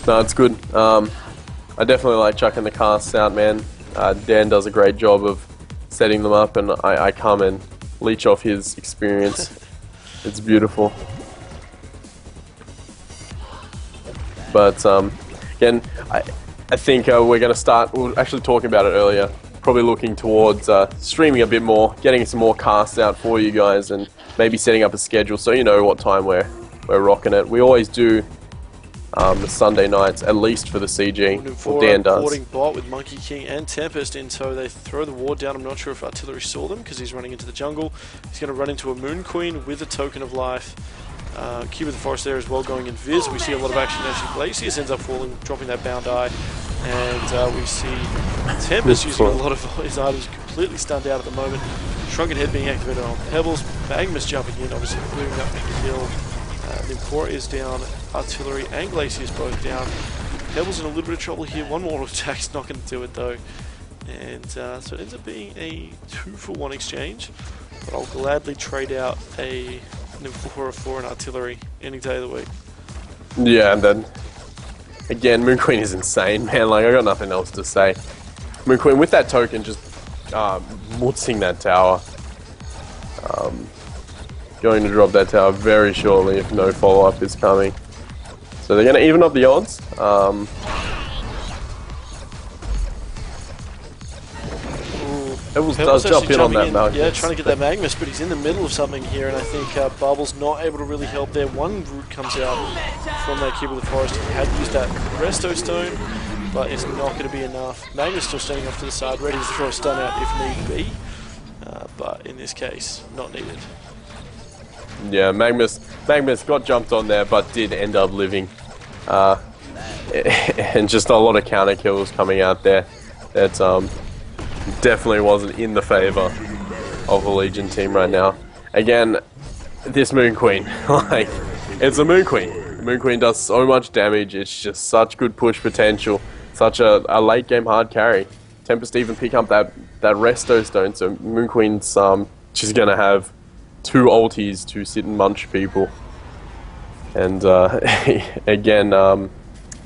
No, it's good. I definitely like chucking the casts out, man. Dan does a great job of setting them up, and I come and leech off his experience. It's beautiful. But again, I think we're going to start. We were actually talking about it earlier. Probably looking towards streaming a bit more, getting some more casts out for you guys, and maybe setting up a schedule so you know what time we're rocking it. We always do the Sunday nights, at least for the CG. Or Dan does. Boarding bot with Monkey King and Tempest in tow. They throw the ward down. I'm not sure if Artillery saw them because he's running into the jungle. He's going to run into a Moon Queen with a Token of Life. Keep of the Forest there as well, going in Viz. We see a lot of action actually. Glacius ends up falling, dropping that Bound Eye. And we see Tempest using a lot of his items, completely stunned out at the moment. Shrunken Head being activated on Pebbles. Magnus jumping in, obviously clearing up the kill. Limpora is down, Artillery and Glacius both down. Pebbles in a little bit of trouble here. One more attack's not going to do it though. And so it ends up being a 2-for-1 exchange. But I'll gladly trade out a Nymphora for an Artillery any day of the week. Yeah, and then again, Moon Queen is insane, man. Like, I got nothing else to say. Moon Queen with that token just mutzing that tower. Going to drop that tower very shortly if no follow-up is coming. So they're going to even up the odds. Pebbles does jump in on that Magnus. Yeah, trying to get that Magnus, but he's in the middle of something here, and I think Bubbles not able to really help there. One root comes out from that Keeper of the Forest. He had used that Resto Stone, but it's not going to be enough. Magnus still standing off to the side, ready to throw a stun out if need be, but in this case, not needed. Yeah, Magnus got jumped on there, but did end up living. and just a lot of counter kills coming out there that definitely wasn't in the favor of the Legion team right now. Again, this Moon Queen, like, it's a Moon Queen. Moon Queen does so much damage. It's just such good push potential, such a late game hard carry. Tempest even pick up that resto stone, so Moon Queen's she's gonna have 2 ultis to sit and munch people. And again,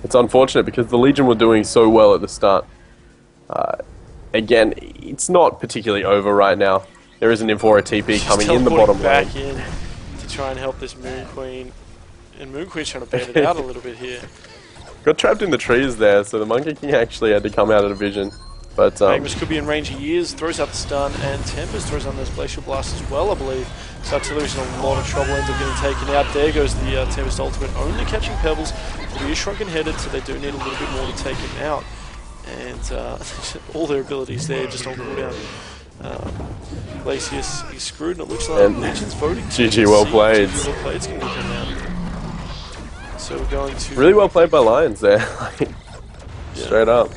it's unfortunate because the Legion were doing so well at the start. Again, it's not particularly over right now. There is an Infora TP coming in the bottom lane. Back in to try and help this Moon Queen, and Moon Queen's trying to bait it out a little bit here. Got trapped in the trees there, so the Monkey King actually had to come out of vision. But Magnus could be in range he is, throws out the stun, and Tempest throws on those Glacial Blast as well, I believe. So Artillery's in a lot of trouble, ends up getting taken out. There goes the Tempest ultimate, only catching Pebbles. He is shrunken headed, so they do need a little bit more to take him out. And all their abilities there just on cooldown. Glacius, he's screwed, and it looks like Legion's voting. GG, well played. GG, well played, it's going to come out. So we're going to... Really well played by Lions there. Straight up.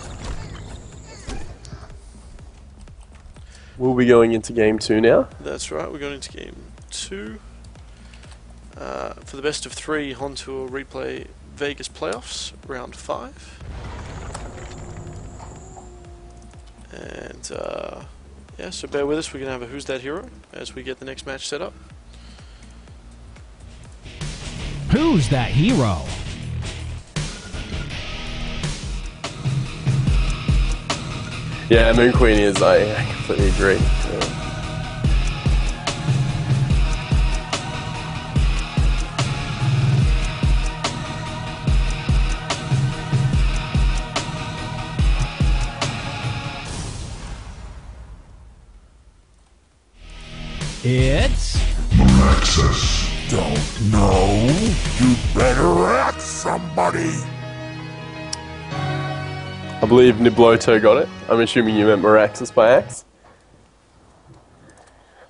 We'll be going into game 2 now. That's right, we're going into game 2. For the best of 3 HoNTour replay Vegas playoffs, round 5. And yeah, so bear with us, we're going to have a Who's That Hero as we get the next match set up. Who's that hero? Yeah, Moon Queen is, I completely agree. Yeah. It's... Alexis, don't know? You better ask somebody. I believe Nibloto got it. I'm assuming you meant Meraxis by Axe.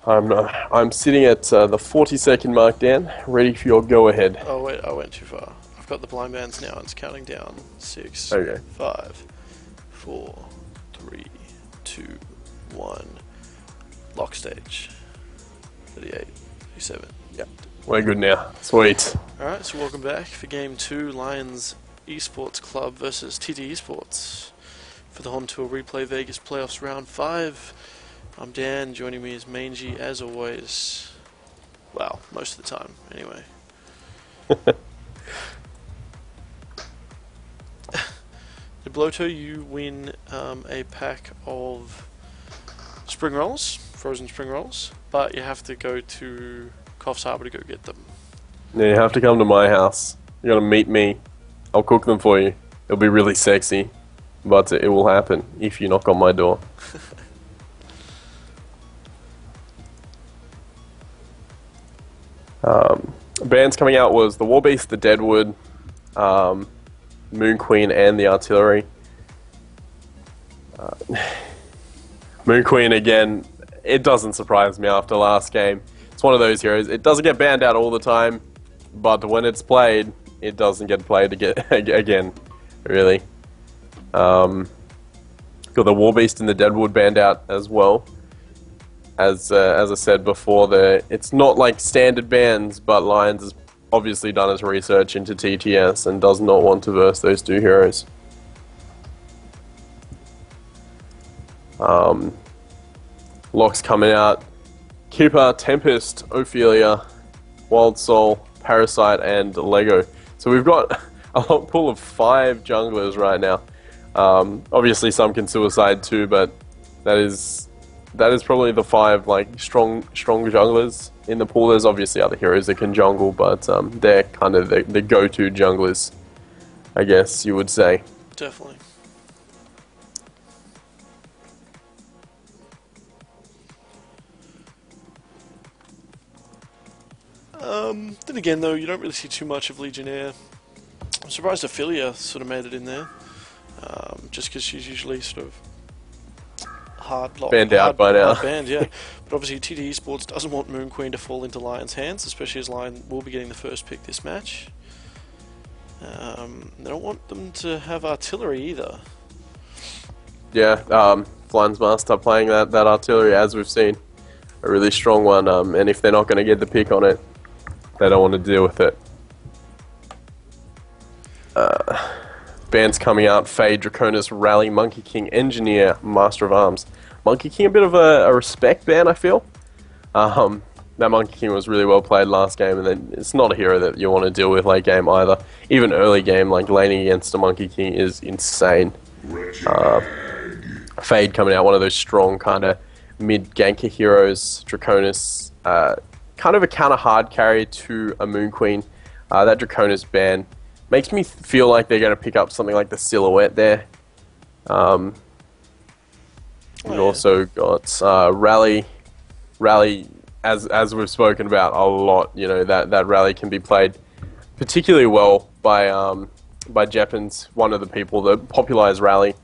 I'm sitting at the 40-second mark, Dan. Ready for your go-ahead. Oh wait, I went too far. I've got the blind bands now, and it's counting down. 6, Okay. 5, 4, 3, 2, 1. Lock stage. 38, 37. Yep. We're good now. Sweet. Alright, so welcome back for game 2, Lions Esports Club versus TteS Esports for the HoNTour Replay Vegas Playoffs Round 5. I'm Dan, joining me is Mangy as always. Well, most of the time, anyway. Nibloto, you win a pack of spring rolls, frozen spring rolls, but you have to go to Coffs Harbour to go get them. Yeah, you have to come to my house. You gotta meet me. I'll cook them for you. It'll be really sexy, but it will happen if you knock on my door. Bands coming out was the Warbeast, the Deadwood, Moon Queen, and the Artillery. Moon Queen, again, it doesn't surprise me after last game. It's one of those heroes. It doesn't get banned out all the time, but when it's played, it doesn't get played again, really. Got the Warbeast and the Deadwood banned out as well. As I said before, it's not like standard bans, but Lions has obviously done his research into TteS and does not want to verse those 2 heroes. Locks coming out. Keeper, Tempest, Ophelia, Wild Soul, Parasite, and Lego. So we've got a lot pool of 5 junglers right now. Obviously some can suicide too, but that is probably the 5 like strong junglers in the pool. There's obviously other heroes that can jungle, but they're kind of the go-to junglers, I guess you would say. Definitely. Then again, though, you don't really see too much of Legionnaire. I'm surprised Ophelia sort of made it in there, just because she's usually sort of banned out by now. Banned, yeah. But obviously TteS Esports doesn't want Moon Queen to fall into Lion's hands, especially as Lion will be getting the first pick this match. They don't want them to have artillery either. Yeah, Flynn's Master playing that artillery, as we've seen. A really strong one, and if they're not going to get the pick on it, they don't want to deal with it. Bands coming out: Fade, Draconis, Rally, Monkey King, Engineer, Master of Arms. Monkey King, a bit of a respect band, I feel. That Monkey King was really well played last game, and then it's not a hero that you want to deal with late game either. Even early game, like laning against a Monkey King is insane. Fade coming out, one of those strong kind of mid-ganker heroes. Draconis, kind of a counter-hard carry to a Moon Queen. That Draconis ban makes me feel like they're going to pick up something like the Silhouette there. We've also got Rally, as we've spoken about a lot. You know, that Rally can be played particularly well by Jeppins, one of the people that popularized Rally.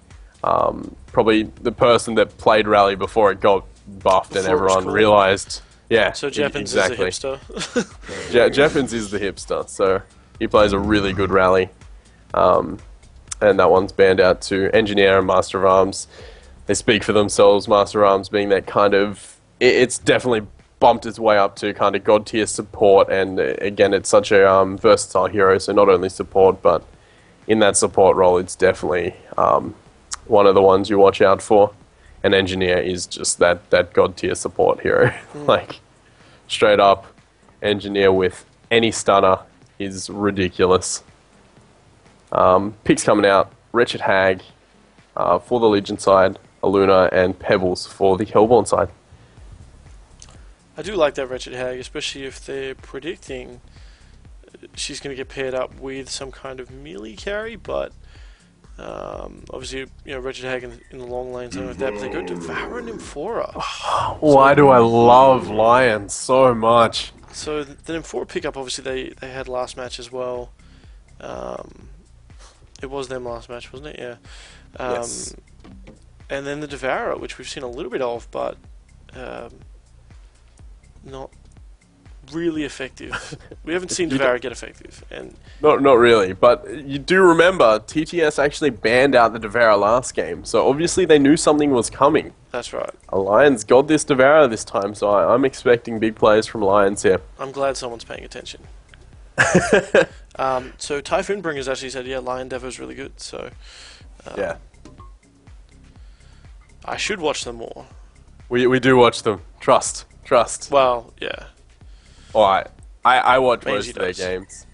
Probably the person that played Rally before it got buffed and everyone realized. Yeah, so Jeppins exactly. is the hipster. Jeppins is the hipster, so he plays a really good Rally. And that one's banned out to Engineer and Master of Arms. They speak for themselves, Master of Arms being that kind of... It's definitely bumped its way up to kind of god tier support, and again, it's such a versatile hero, so not only support, but in that support role, it's definitely one of the ones you watch out for. An Engineer is just that god tier support hero. Like, straight up, Engineer with any stunner is ridiculous. Picks coming out: Wretched Hag for the Legion side, Aluna, and Pebbles for the Hellborn side. I do like that Wretched Hag, especially if they're predicting she's going to get paired up with some kind of melee carry, but obviously, you know, Wretched Hag in the long lane, something like that, but they go to Devour and Nymphora. Why do I love Lions so much? So the Nymphora pickup, obviously, they had last match as well. It was them last match, wasn't it? Yeah. Yes. And then the Devourer, which we've seen a little bit of, but not really effective. We haven't seen Devourer get effective, and not really. But you do remember TteS actually banned out the Devourer last game, so obviously they knew something was coming. that's right. Lions got this Devourer this time, so I'm expecting big plays from Lions here. I'm glad someone's paying attention. So Typhoon Bringer's actually said, yeah, Lion Devo's really good. So Yeah, I should watch them more. we do watch them. Trust. Well, yeah. Alright, I watch Mangy most of their does. games.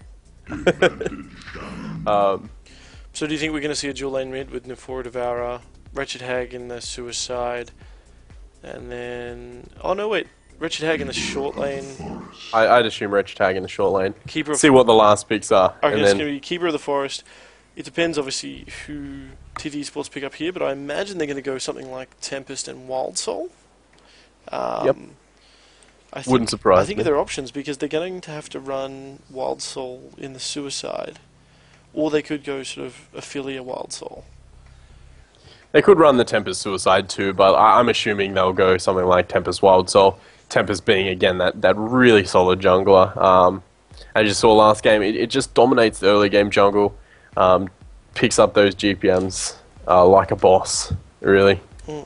So do you think we're going to see a dual lane mid with Nymphora Devourer, Wretched Hag in the Suicide, and then... Oh, no, wait. Wretched Hag in the short lane. I'd assume Wretched Hag in the short lane. Keeper of... See what the last picks are. Okay, and it's then going to be Keeper of the Forest. It depends, obviously, who TD Sports pick up here, but I imagine they're going to go something like Tempest and Wild Soul. Yep. I Wouldn't surprise I think me. of their options, because they're going to have to run Wild Soul in the Suicide, or they could go sort of Ophelia Wild Soul. They could run the Tempest Suicide too, but I'm assuming they'll go something like Tempest Wild Soul. Tempest being, again, that really solid jungler. As you saw last game, it just dominates the early game jungle. Picks up those GPMs like a boss, really. Mm.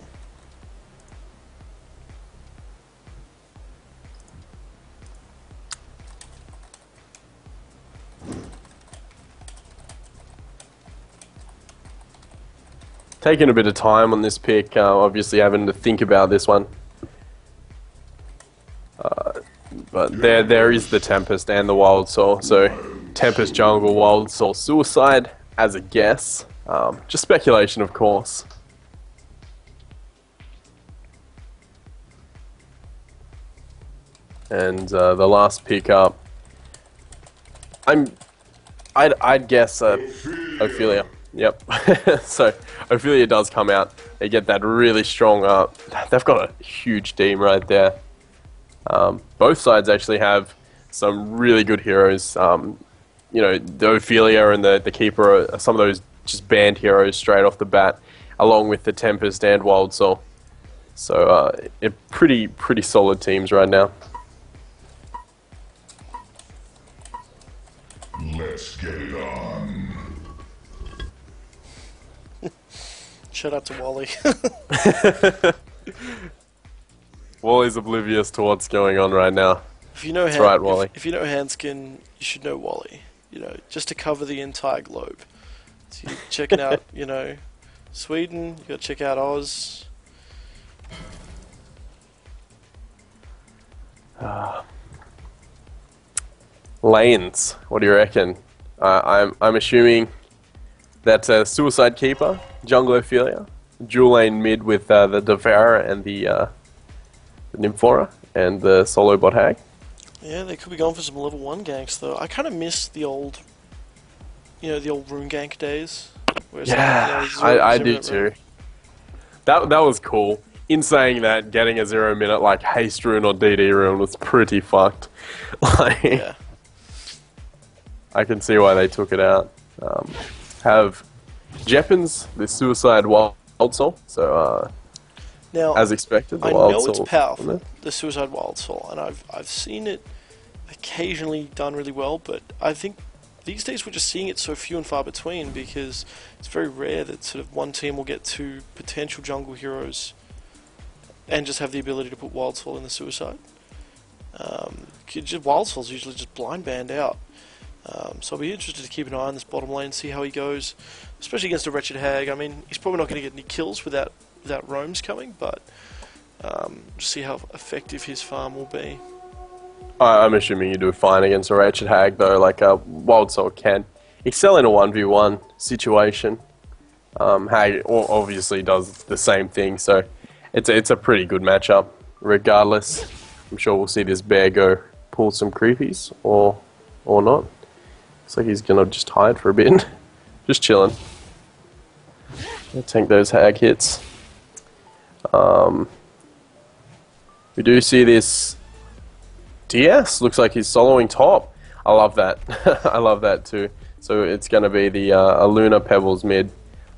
Taking a bit of time on this pick, obviously having to think about this one. But there is the Tempest and the Wild Soul. So Tempest Jungle, Wild Soul Suicide as a guess. Just speculation, of course. And the last pick up, I'd guess Ophelia. Yep. So Ophelia does come out. They get that really strong. They've got a huge team right there. Both sides actually have some really good heroes. You know, the Ophelia and the Keeper are some of those just banned heroes straight off the bat, along with the Tempest and Wild Soul. So pretty solid teams right now. Let's get it on. Shout out to Wally. Wally's oblivious to what's going on right now. If you know That's right, Wally. if you know Handskin, you should know Wally. You know, just to cover the entire globe. So you're checking out, you know, Sweden. You got to check out Oz. Lanes. What do you reckon? I'm assuming that Suicide Keeper, Jungle Ophelia, dual lane mid with the Devourer and the Nymphora and the solo bot hag. Yeah, they could be going for some level 1 ganks though. I kind of miss the old, you know, the old rune gank days. Where it's I do too. That was cool. In saying that, getting a 0 minute like haste rune or DD rune was pretty fucked. Like, yeah. I can see why they took it out. Have Jeppins, the Suicide Wild Soul, so Now, as expected, the I Wild know Soul. it's powerful, the Suicide Wild Soul, and I've seen it occasionally done really well, but I think these days we're just seeing it so few and far between because it's very rare that sort of one team will get 2 potential jungle heroes and just have the ability to put Wild Soul in the Suicide. Wild Soul's usually just blind banned out. So I'll be interested to keep an eye on this bottom lane, see how he goes, especially against a Wretched Hag. I mean, he's probably not going to get any kills without roams coming, but just see how effective his farm will be. I'm assuming you do fine against a Wretched Hag, though. Like a Wild Soul can excel in a 1v1 situation. Hag obviously does the same thing, so it's a pretty good matchup. Regardless, I'm sure we'll see this bear go pull some creepies or not. Looks like he's gonna just hide for a bit, just chilling. Tank those hag hits. We do see this TteS. Looks like he's soloing top. I love that. I love that too. So it's going to be the Luna Pebbles mid,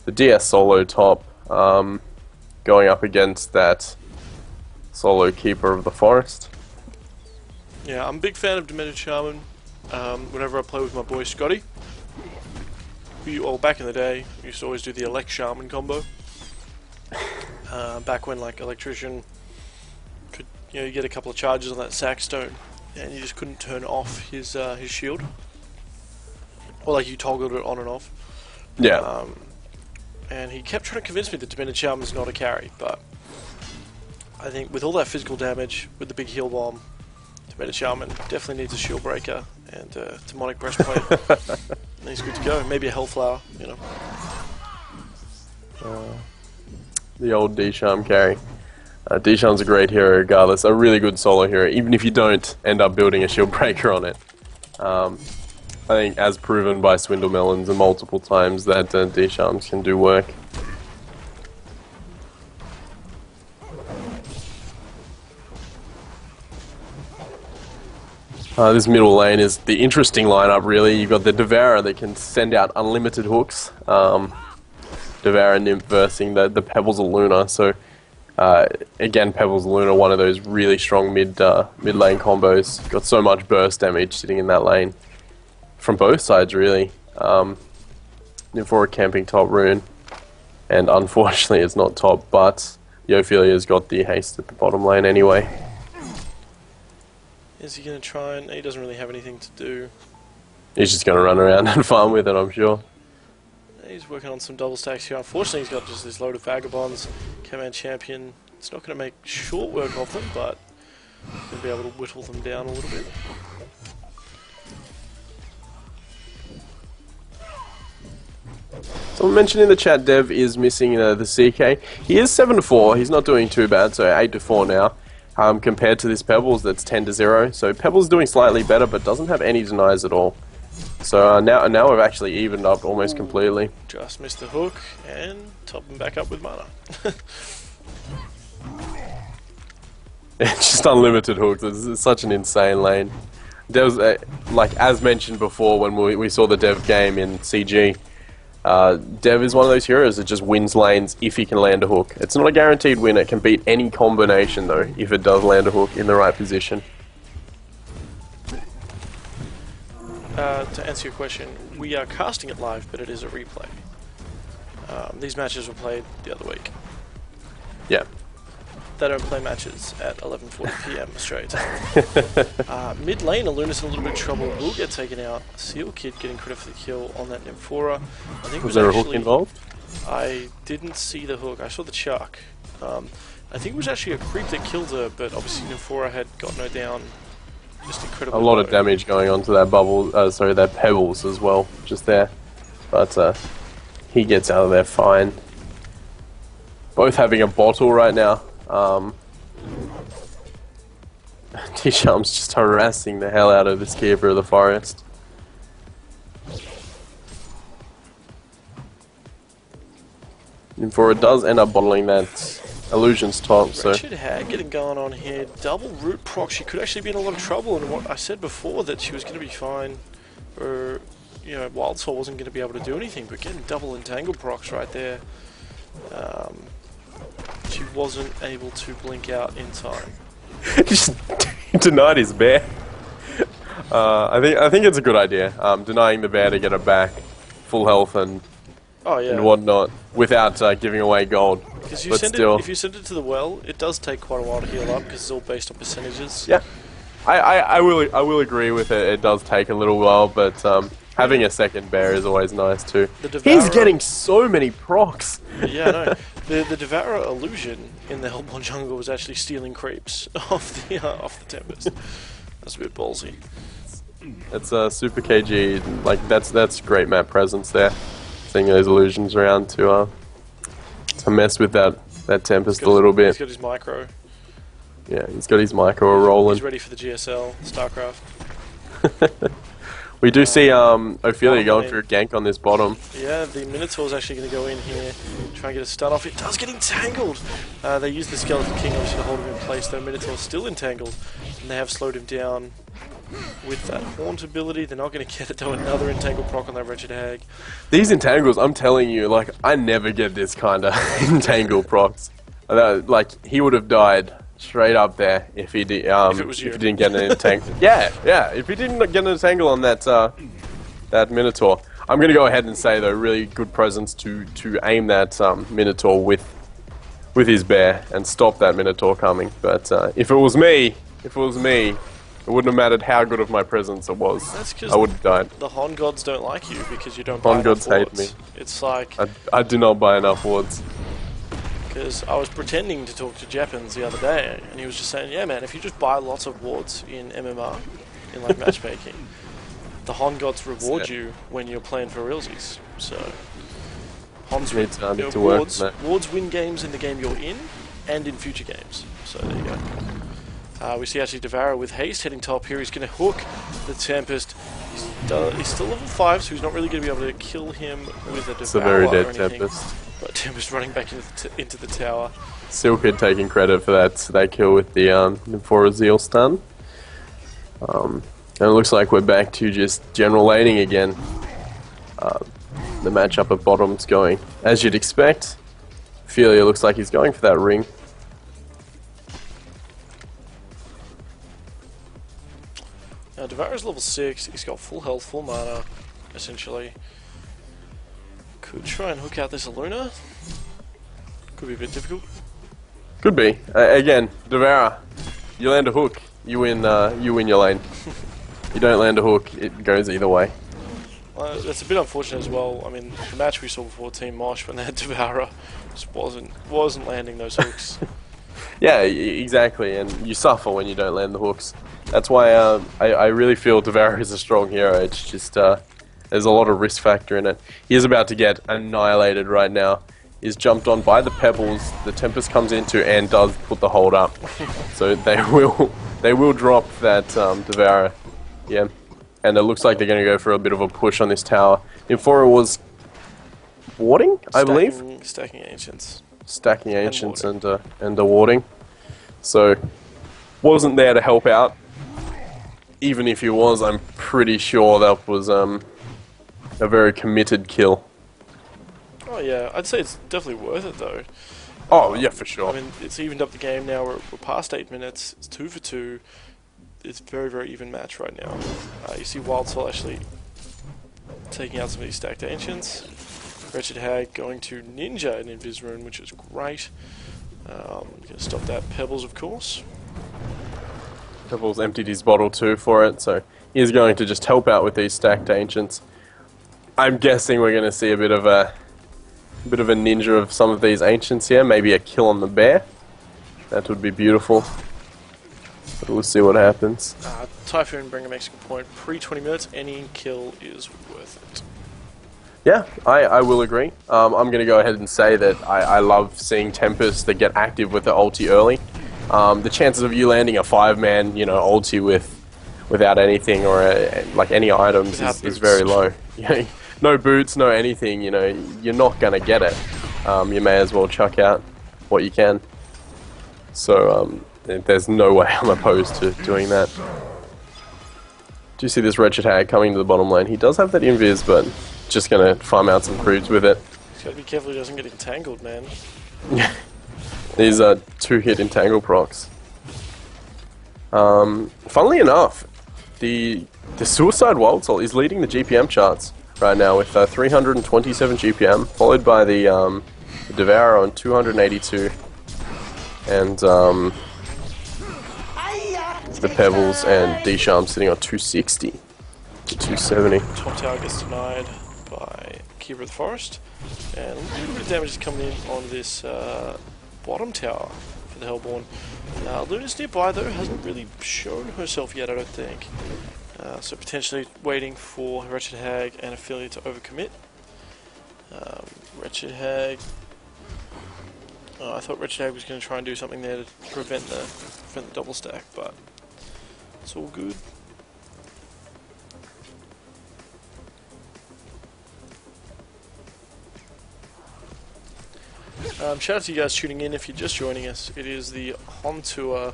the TteS solo top, going up against that solo Keeper of the Forest. Yeah, I'm a big fan of Demented Shaman. Whenever I play with my boy Scotty, back in the day, we used to always do the Elect Shaman combo. Back when like Electrician could, you know, you get a couple of charges on that Sackstone, and you just couldn't turn off his shield, or like you toggled it on and off. Yeah. And he kept trying to convince me that Demented Shaman's not a carry, but I think with all that physical damage, with the big heal bomb, Demented Shaman definitely needs a shield breaker and a demonic breastplate. And he's good to go. Maybe a Hellflower, you know. The old D-Charm carry. D-Charm's a great hero regardless, a really good solo hero, even if you don't end up building a shield breaker on it. I think as proven by Swindle Melons and multiple times that D-Charms can do work. This middle lane is the interesting lineup really. You've got the Devourer that can send out unlimited hooks. Devourer Nymph versing the Pebbles of Luna. So again, Pebbles of Luna, one of those really strong mid lane combos. Got so much burst damage sitting in that lane from both sides really. Nymphora camping top rune, and unfortunately it's not top, but Ophelia's got the haste at the bottom lane anyway. Is he going to try and... He doesn't really have anything to do. He's just going to run around and farm with it, I'm sure. He's working on some double stacks here. Unfortunately, he's got just this load of Vagabonds. Command Champion. It's not going to make short work of them, but he'll be able to whittle them down a little bit. Someone mentioned in the chat Dev is missing the CK. He is 7-4. He's not doing too bad, so 8-4 now. Compared to this Pebbles that's 10-0. So Pebbles doing slightly better, but doesn't have any denies at all. So now we've actually evened up almost completely. Just missed the hook and top him back up with mana. It's just unlimited hooks. It's such an insane lane. Dev's like as mentioned before when we saw the Dev game in CG. Dev is one of those heroes that just wins lanes if he can land a hook. It's not a guaranteed win. It can beat any combination though if it does land a hook in the right position. To answer your question, we are casting it live, but it is a replay. These matches were played the other week. Yeah. They don't play matches at 11:40 PM Australia time. Mid lane, Aluna's in a little bit of trouble. Will get taken out. Seal Kid getting credit for the kill on that Nymphora. I think Was there a hook involved? I didn't see the hook. I saw the chuck. I think it was actually a creep that killed her, but obviously Nymphora had gotten her down. Just incredible. A lot of damage going on to that bubble. Sorry, that pebbles as well, just there. But he gets out of there fine. Both having a bottle right now. T-Sharm's just harassing the hell out of this keeper of the forest. Nymphora does end up bottling that Illusion's top, so... Wretched Hag getting going on here. Double root proc. She could actually be in a lot of trouble, and what I said before that she was going to be fine, or, you know, Wild Soul wasn't going to be able to do anything, but getting double entangle procs right there. She wasn't able to blink out in time. Just denied his bear. I think it's a good idea. Denying the bear to get her back, full health and whatnot, without giving away gold. Because if you send it to the well, it does take quite a while to heal up because it's all based on percentages. Yeah, I will agree with it. It does take a little while, but having a second bear is always nice too. He's getting so many procs. Yeah, I know. The Devourer illusion in the Hellborn jungle was actually stealing creeps off the Tempest. That's a bit ballsy. It's super KG. Like that's great map presence there. Seeing those illusions around to mess with that Tempest a little bit. He's got his micro. Yeah, he's got his micro rolling. He's ready for the GSL StarCraft. We do see Ophelia going for a gank on this bottom. Yeah, the Minotaur's actually going to go in here, try and get a stun off. It does get entangled. They use the Skeleton King obviously to hold him in place, though Minotaur's still entangled, and they have slowed him down with that Haunt ability. They're not going to get it though. Another entangle proc on that Wretched Hag. These entangles, I'm telling you, like I never get this kind of entangle procs. Like he would have died straight up there if he did. If he didn't get an entangle. yeah. If he didn't get an entangle on that that Minotaur, I'm going to go ahead and say though, really good presence to aim that Minotaur with his bear and stop that Minotaur coming. But if it was me, it wouldn't have mattered how good of my presence it was. That's because I would have died. The Hon gods don't like you because you don't buy Hon gods hate me. It's like... I do not buy enough wards. Because I was pretending to talk to Japans the other day, and he was just saying, yeah man, if you just buy lots of wards in MMR, in like matchmaking, the Hon gods reward you when you're playing for realsies. So, Hons wards win games in the game you're in, and in future games. So there you go. We see actually Devourer with haste heading top here. He's going to hook the Tempest. He's still level 5, so he's not really going to be able to kill him with a Devourer. It's a very dead Tempest. But Tempest running back into the tower. Silkid taking credit for that kill with the Nymphora Zeal stun. And it looks like we're back to just general laning again. The matchup at bottom's going as you'd expect. Ophelia looks like he's going for that ring. Now Devourer's level 6, he's got full health, full mana, essentially. Could try and hook out this Aluna. Could be a bit difficult. Could be. Again, Devourer, you land a hook, you win your lane. You don't land a hook, it goes either way. It's a bit unfortunate as well. I mean, the match we saw before Team Mosh when they had Devourer just wasn't landing those hooks. Yeah, exactly, and you suffer when you don't land the hooks. That's why I really feel Devourer is a strong hero. It's just there's a lot of risk factor in it. He is about to get annihilated right now. He's jumped on by the pebbles. The Tempest comes into and does put the hold up. So they will drop that Devourer. Yeah, and it looks like they're going to go for a bit of a push on this tower. Nymphora was warding, I believe. Stacking Ancients. Stacking Ancients and the warding. So wasn't there to help out. Even if he was, I'm pretty sure that was a very committed kill. Oh yeah, I'd say it's definitely worth it though. Oh yeah, for sure. I mean, it's evened up the game now. We're past 8 minutes. It's 2 for 2. It's very, very even match right now. You see Wild Soul actually taking out some of these stacked Ancients. Wretched Hag going to Ninja in Invis Rune, which is great. Going to stop that. Pebbles, of course. Pebbles emptied his bottle too for it, so he's going to just help out with these stacked ancients. I'm guessing we're going to see a bit of a ninja of some of these ancients here, maybe a kill on the bear. That would be beautiful. But we'll see what happens. Typhoon bring a Mexican point. Pre-20 minutes, any kill is worth it. Yeah, I will agree. I'm going to go ahead and say that I love seeing Tempest that get active with the ulti early. The chances of you landing a 5-man, ulti without anything or like any items is very low. No boots, no anything. You're not going to get it. You may as well chuck out what you can. So there's no way I'm opposed to doing that. Do you see this Wretched Hag coming to the bottom lane? He does have that invis, but just going to farm out some creeps with it. He's got to be careful he doesn't get entangled, man. These are 2-hit entangle procs. Funnily enough, the Suicide Wild Soul is leading the GPM charts right now with 327 GPM, followed by the Devourer on 282, and the Pebbles and D-Sharm sitting on 260 to 270. Top tower gets denied by Keeper of the Forest, and a little bit of damage is coming in on this bottom tower for the Hellborn. Luna's nearby though, hasn't really shown herself yet, I don't think. So potentially waiting for Wretched Hag and Affiliate to overcommit. Wretched Hag. I thought Wretched Hag was going to try and do something there to prevent the double stack, but it's all good. Shout out to you guys tuning in if you're just joining us. It is the HoNTour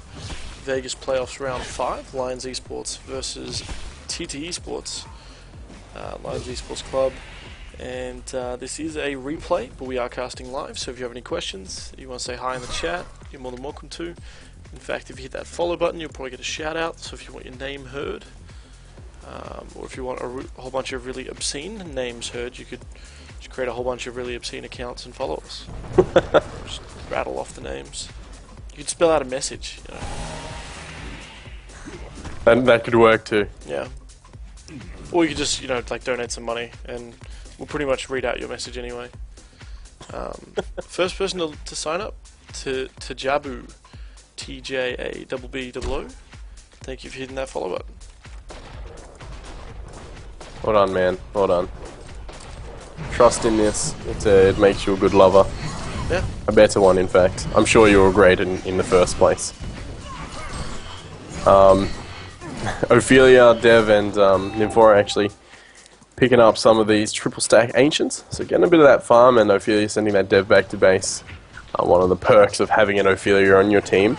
Vegas Playoffs Round 5, Lions Esports versus TteS Esports, Lions Esports Club. And this is a replay, but we are casting live, so if you have any questions, you want to say hi in the chat, you're more than welcome to. In fact, if you hit that follow button, you'll probably get a shout out, so if you want your name heard, or if you want a whole bunch of really obscene names heard, you could just create a whole bunch of really obscene accounts and follow us. Just rattle off the names. You could spell out a message, And that could work too. Yeah. Or you could just, like donate some money, and we'll pretty much read out your message anyway. First person to sign up, to Jabu, TJABBO. Thank you for hitting that follow button. Hold on, man. Hold on. Trust in this. It makes you a good lover. Yeah. A better one, in fact. I'm sure you were great in the first place. Ophelia, Dev, and Nymphora actually picking up some of these triple stack ancients. So getting a bit of that farm, and Ophelia sending that Dev back to base. One of the perks of having an Ophelia on your team.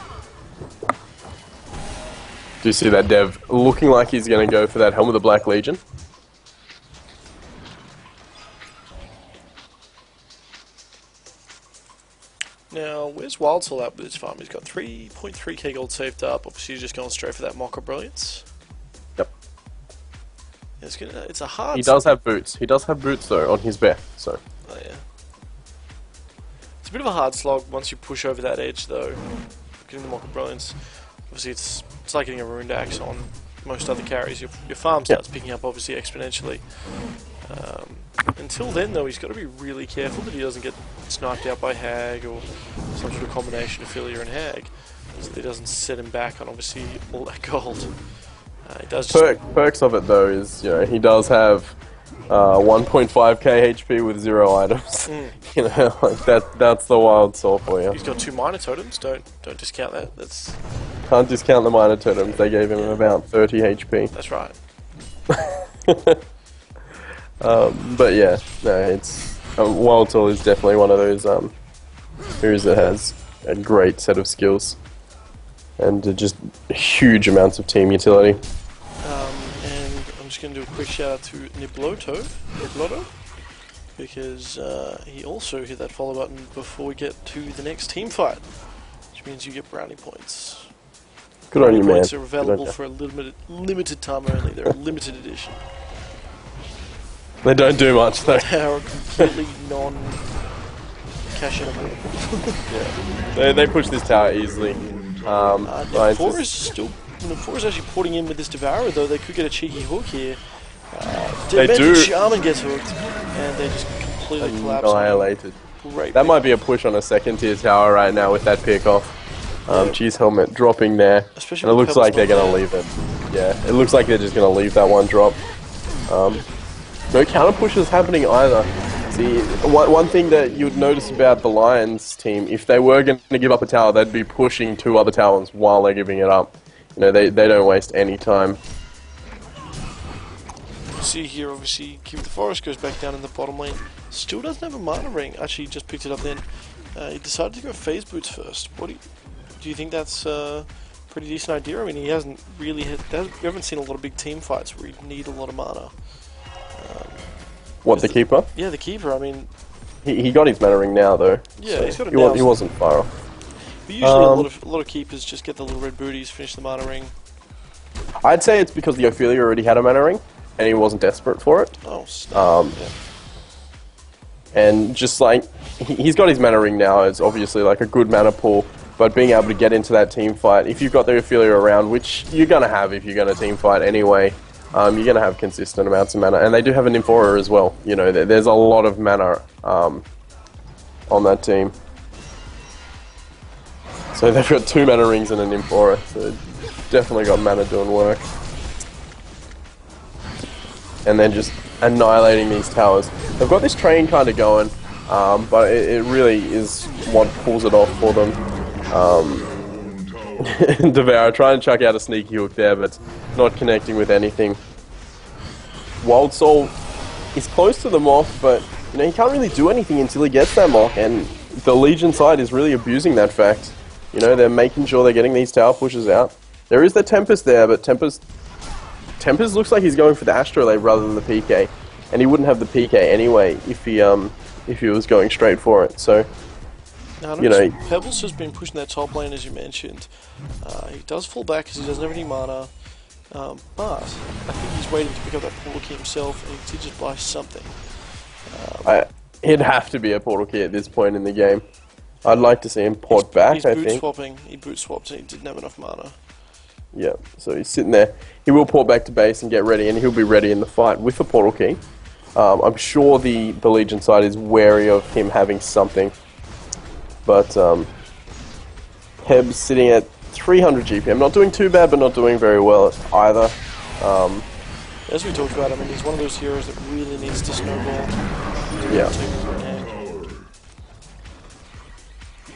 Do you see that Dev looking like he's going to go for that Helm of the Black Legion? Now, where's Wild Soul at with his farm? He's got 3.3k gold saved up. Obviously, he's just going straight for that Mocker Brilliance. Yep. It's a hard... He does have boots. He does have boots, though, on his bear, so... Oh, yeah. It's a bit of a hard slog once you push over that edge, though. Getting the Mocker Brilliance. Obviously, it's like getting a Ruined Axe on most other carries. Your farm starts picking up, obviously, exponentially. Until then, though, he's got to be really careful that he doesn't get sniped out by Hag or some sort of combination of Philia and Hag, so that he doesn't set him back on, obviously, all that gold. He does perks of it, though, is, he does have 1.5k HP with 0 items. Like that's the Wild Soul for you. He's got 2 Minor Totems, don't discount that. Can't discount the Minor Totems, they gave him about 30 HP. That's right. But yeah, no, it's Wild Soul is definitely one of those heroes that has a great set of skills and just huge amounts of team utility. And I'm just going to do a quick shout out to Nibloto, because he also hit that follow button before we get to the next team fight, which means you get brownie points. Good on you, man. Points are available for a limited time only. They're a limited edition. They don't do much though. They are completely non-cash-able. Yeah. They push this tower easily. Nfour is still... Nfour is actually porting in with this Devourer, though. They could get a cheeky hook here. They do. Shaman gets hooked, and they just completely collapse. Annihilated. Great. That might be a push on a second tier tower right now with that pick off. Cheese helmet dropping there. Especially and it with looks like they're Pebbles going to leave it. Yeah, it looks like they're just going to leave that one drop. No counter pushes happening either. See, one thing that you'd notice about the Lions team, if they were going to give up a tower, they'd be pushing 2 other towers while they're giving it up. You know, they don't waste any time. See here, obviously, Keep the Forest goes back down in the bottom lane. Still doesn't have a mana ring. Actually, just picked it up then. He decided to go phase boots first. What do you think that's a pretty decent idea? I mean, he hasn't really we haven't seen a lot of big team fights where you need a lot of mana. What, the keeper? Yeah, the keeper. I mean, he got his mana ring now though. Yeah, so he's got it now. He wasn't far off. But usually a lot of keepers just get the little red booties, finish the mana ring. I'd say it's because the Ophelia already had a mana ring, and he wasn't desperate for it. Oh, snap. Yeah. And just like, he's got his mana ring now, it's obviously like a good mana pool, but being able to get into that team fight, if you've got the Ophelia around, which you're going to have if you're going to team fight anyway, you're going to have consistent amounts of mana. And they do have an Nymphora as well, you know, there's a lot of mana on that team. So they've got 2 mana rings and a Nymphora, so definitely got mana doing work. And then just annihilating these towers. They've got this train kind of going, but it really is what pulls it off for them. Devourer trying to chuck out a sneaky hook there, but not connecting with anything. Wild Soul is close to the Mock, but you know he can't really do anything until he gets that Mock, and the Legion side is really abusing that fact. You know, they're making sure they're getting these tower pushes out. There is the Tempest there, but Tempest looks like he's going for the Astrolabe rather than the PK, and he wouldn't have the PK anyway if he was going straight for it. So, you know, Pebbles has been pushing that top lane as you mentioned. He does fall back because he doesn't have any mana, but I think he's waiting to pick up that portal key himself, and he did just buy something. It'd have to be a portal key at this point in the game. I'd like to see him port back. He's boot swapping. He boot swapped, and he didn't have enough mana. Yeah, so he's sitting there. He will port back to base and get ready, and he'll be ready in the fight with the portal key. I'm sure the Legion side is wary of him having something. But Heb's sitting at 300 GPM. Not doing too bad, but not doing very well either. As we talked about, I mean, he's one of those heroes that really needs to snowball. Yeah.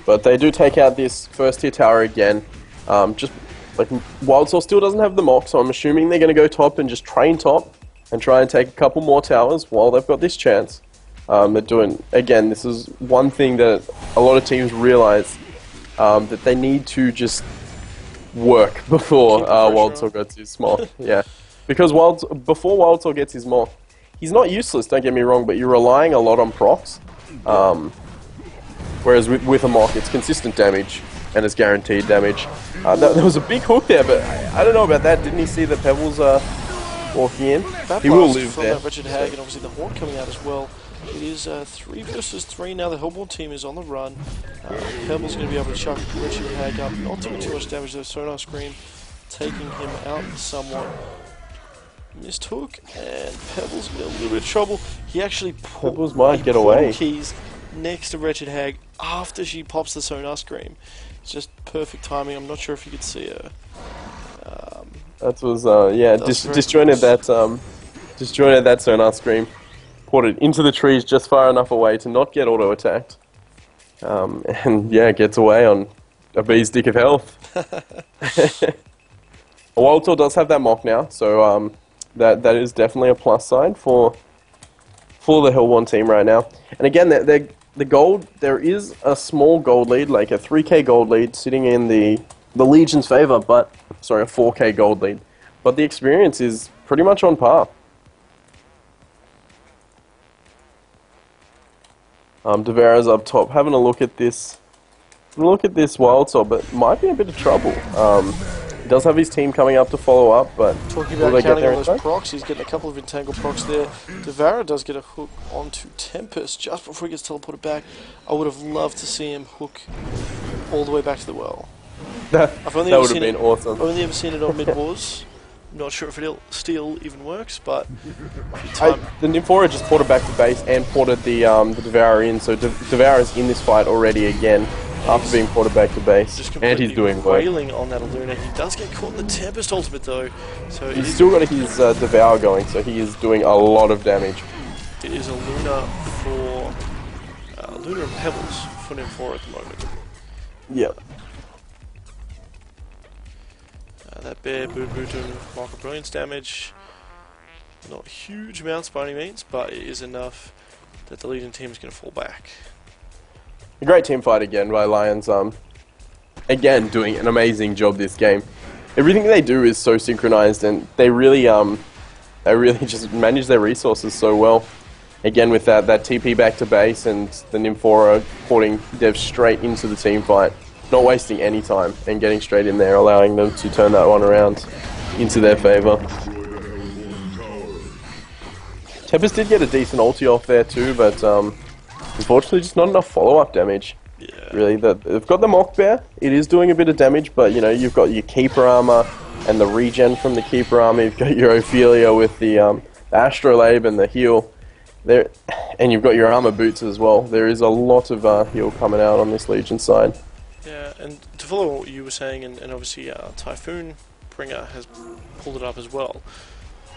But they do take out this first tier tower again. Just like Wild Soul still doesn't have the Mock, so I'm assuming they're going to go top and just train top and try and take a couple more towers while they've got this chance. They're doing, again, this is one thing that a lot of teams realize, that they need to just work before Wild Soul gets his Mock. Yeah, because before Wild Soul gets his Mock, he's not useless, don't get me wrong, but you're relying a lot on procs. Whereas with a Mock, it's consistent damage and it's guaranteed damage. There was a big hook there, but I don't know about that. Didn't he see that Pebbles walking in? He will live from there. That Richard Hag, and obviously the Horn coming out as well. It is 3 versus 3 now. The Hellborn team is on the run. Pebbles going to be able to chuck Richard Hag up. Not doing too much damage though. Sonar Scream taking him out somewhat. Missed hook, and Pebbles in a little bit of trouble. He actually Pebbles might get away. Keys next to Wretched Hag after she pops the Sonar Scream. It's just perfect timing. I'm not sure if you could see her. That was yeah, disjointed that Sonar Scream, ported into the trees just far enough away to not get auto attacked, and yeah, gets away on a bee's dick of health. Wild Soul does have that Mock now, so that is definitely a plus side for the Hellborn team right now. And again, the gold, there is a small gold lead, like a 3k gold lead sitting in the Legion's favor, but sorry, a 4k gold lead. But the experience is pretty much on par. Devera's up top, having a look at this Wild Soul, but might be in a bit of trouble. He does have his team coming up to follow up, but Talking will about they get counting there on in those time? procs, he's getting a couple of entangled procs there. Devara does get a hook onto TteS just before he gets teleported back. I would have loved to see him hook all the way back to the well. That would have been awesome. I've only ever seen it on mid wars. Not sure if it still even works, but time. The Nymphora just ported back to base and ported the Devourer in, so Devourer's in this fight already again after being ported back to base, and he's doing work. Wailing on that Illuna. He does get caught in the TteS ultimate though, so He's still got his Devour going, so he is doing a lot of damage. it is a Luna for Luna and Pebbles for Nymphora at the moment. Yep. That Bear Boon Boon doing Micro Brilliance damage. Not huge amounts by any means, but it is enough that the leading team is going to fall back. A great team fight again by Lions. Again, doing an amazing job this game. Everything they do is so synchronized, and they really just manage their resources so well. Again, with that TP back to base and the Nymphora porting Dev straight into the team fight, not wasting any time and getting straight in there, allowing them to turn that one around into their favor. TteS did get a decent ulti off there too, but unfortunately just not enough follow-up damage. Yeah. Really, they've got the Mock Bear. It is doing a bit of damage, but you know, you've got your Keeper armor and the regen from the Keeper armor. You've got your Ophelia with the Astrolabe and the heal. There, and you've got your armor boots as well. There is a lot of heal coming out on this Legion side. Yeah, and to follow what you were saying, and obviously Typhoon Bringer has pulled it up as well.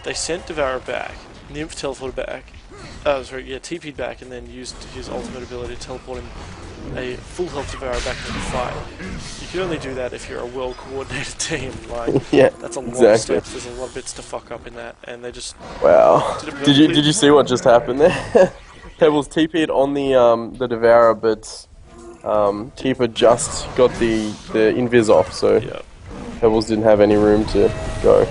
They sent Devourer back, Nymph teleported back, TP'd back, and then used his ultimate ability to teleport him a full health Devourer back into the fight. You can only do that if you're a well-coordinated team. Like, yeah, that's a lot exactly. of steps. There's a lot of bits to fuck up in that, and they just wow. did you see what just happened there? Pebbles TP'd on the Devourer, but Keeper just got the invis off, so yeah. Pebbles didn't have any room to go.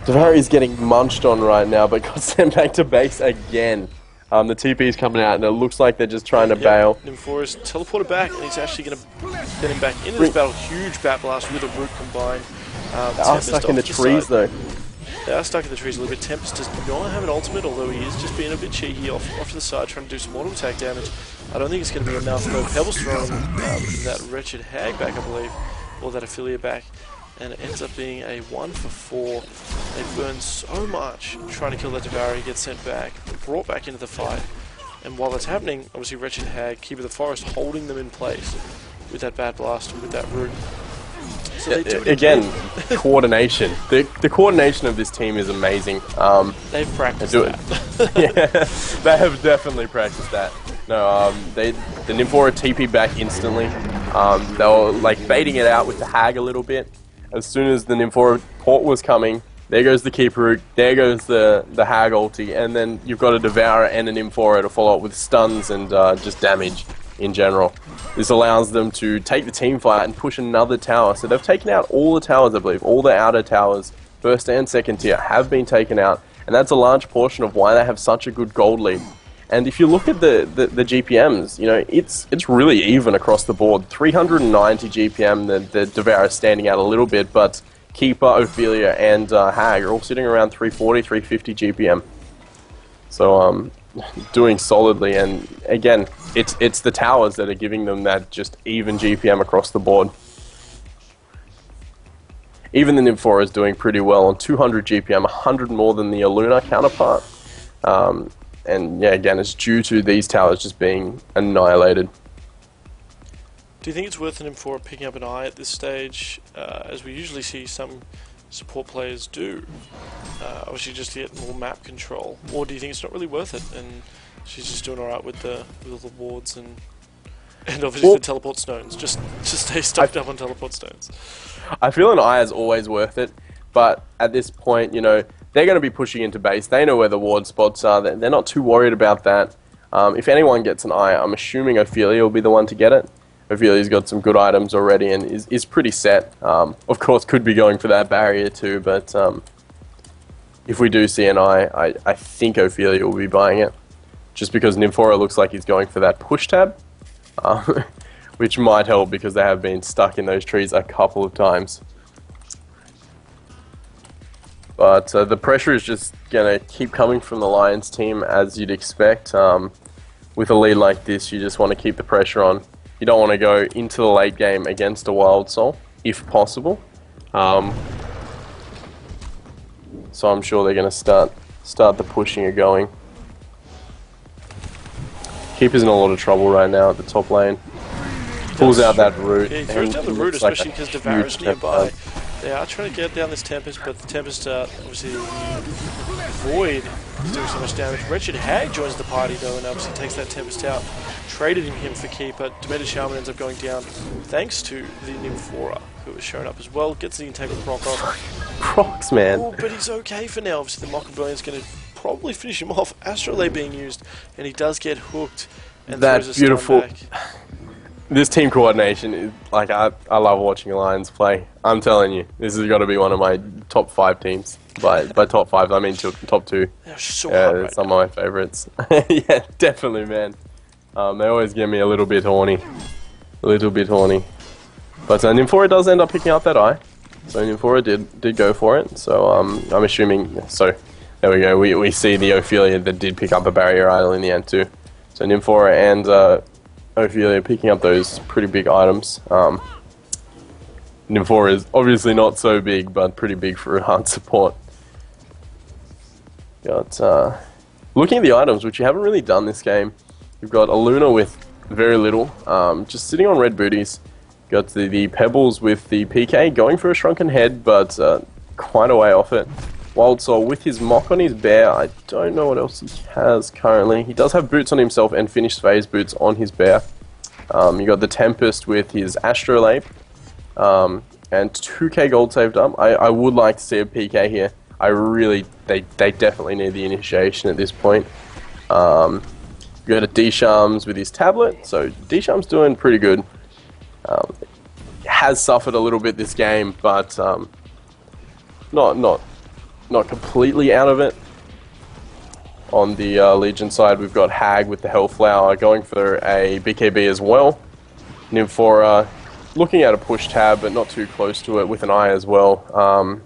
Devourer is getting munched on right now, but got sent back to base again. The TP is coming out, and it looks like they're just trying to bail. Nymphora's teleported back, and he's actually going to get him back into this battle. Huge Bat Blast with a Root combined. They are stuck in the trees, though. They are stuck in the trees a little bit. TteS does not have an ultimate, although he is just being a bit cheeky off to the side, trying to do some auto attack damage. I don't think it's going to be enough, though. Pebbles throwing that wretched Hag back, I believe, or that Ophelia back, and it ends up being a 1 for 4. They burn so much trying to kill that Devourer. He gets sent back, brought back into the fight, and while that's happening, obviously Wretched Hag, Keeper of the Forest, holding them in place with that Bat Blast and with that Root. So they do it again, coordination. The coordination of this team is amazing. They've practiced that. Yeah, they have definitely practiced that. No, the Nymphora TP back instantly. They were like baiting it out with the Hag a little bit. As soon as the Nymphora port was coming, there goes the Keeper Root, there goes the Hag ulti, and then you've got a Devourer and a Nymphora to follow up with stuns and just damage in general. This allows them to take the team fight and push another tower. So they've taken out all the towers, I believe. All the outer towers, first and second tier, have been taken out, and that's a large portion of why they have such a good gold lead. And if you look at the GPMs, you know, it's really even across the board. 390 GPM, the Devourer standing out a little bit, but Keeper, Ophelia, and Hag are all sitting around 340, 350 GPM. So, doing solidly, and again, it's the towers that are giving them that just even GPM across the board. Even the Nymphora is doing pretty well on 200 GPM, 100 more than the Illuna counterpart. And yeah, again, it's due to these towers just being annihilated. Do you think it's worth an Nymphora picking up an eye at this stage, as we usually see some support players do? Obviously just to get more map control, or do you think it's not really worth it and she's just doing alright with all the wards and obviously the teleport stones? Just stay stuffed up on teleport stones. I feel an eye is always worth it, but at this point, you know, they're going to be pushing into base. They know where the ward spots are. They're not too worried about that. If anyone gets an eye, I'm assuming Ophelia will be the one to get it. Ophelia's got some good items already and is pretty set. Of course, could be going for that barrier too, but if we do see an eye, I think Ophelia will be buying it. Just because Nymphora looks like he's going for that push tab, which might help because they have been stuck in those trees a couple of times. But the pressure is just going to keep coming from the Lions team, as you'd expect. With a lead like this, you just want to keep the pressure on. You don't want to go into the late game against a Wild Soul, if possible. So I'm sure they're going to start the pushing and going. Keeper's in a lot of trouble right now at the top lane. Pulls out that root. Yeah, he throws down the root, especially because Devour's nearby. They are trying to get down this Tempest, but the Tempest, obviously, Void is doing so much damage. Wretched Hag joins the party, though, and obviously takes that Tempest out. Traded him for Keeper. Demented Shaman ends up going down thanks to the Nymphora, who has shown up as well. Gets the Integral Proc off. Procs, man. Oh, but he's okay for now. Obviously, the Mock Rebellion's going to probably finish him off. Astrolabe being used, and he does get hooked. And that beautiful. This team coordination is like I love watching Lions play. I'm telling you, this has got to be one of my top 5 teams. By top 5, I mean top 2. They're so hard right some of my favorites. Yeah, definitely, man. They always get me a little bit horny, But Nymphora does end up picking up that eye. So Nymphora did go for it. So I'm assuming. So there we go. We see the Ophelia that did pick up a barrier idol in the end too. So Nymphora and Ophelia picking up those pretty big items. Nymphora is obviously not so big, but pretty big for a hard support. Got looking at the items, which you haven't really done this game. You've got a Luna with very little, just sitting on red booties. Got the Pebbles with the PK, going for a Shrunken Head, but quite a way off it. Wild Soul with his Mock on his bear. I don't know what else he has currently. He does have boots on himself and finished phase boots on his bear. You got the Tempest with his Astrolabe, and 2k gold saved up. I would like to see a PK here. They definitely need the initiation at this point. You got a D-Shams with his tablet, so D-Shams doing pretty good. Has suffered a little bit this game, but not completely out of it. On the Legion side, we've got Hag with the Hellflower going for a BKB as well. Nymphora looking at a push tab, but not too close to it with an eye as well.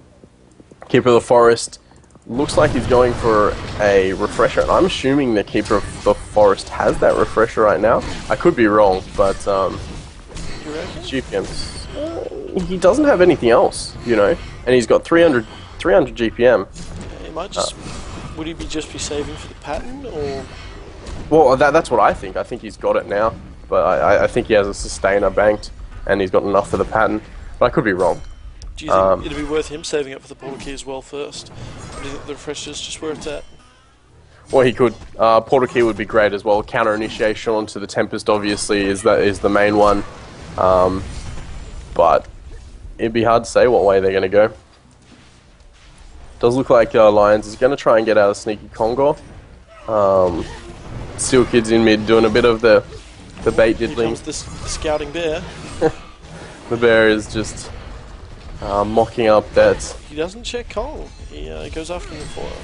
Keeper of the Forest looks like he's going for a refresher, and I'm assuming the Keeper of the Forest has that refresher right now. I could be wrong, but GPM. He doesn't have anything else, you know, and he's got 300 GPM. He might just. Would he just be saving for the pattern, or? Well, that's what I think. I think he's got it now, but I think he has a sustainer banked, and he's got enough for the pattern. But I could be wrong. Do you think it'd be worth him saving up for the portal key as well first? Or do you think the refresher's just where it's at? Well, he could. Portal key would be great as well. Counter initiation onto the Tempest obviously is the main one, but it'd be hard to say what way they're going to go. Does look like Lions is going to try and get out of Sneaky Kongor. Steel Kid's in mid doing a bit of the bait diddling. Here comes the scouting bear. The bear is just mocking up that. He doesn't check Kong. He goes after him for him.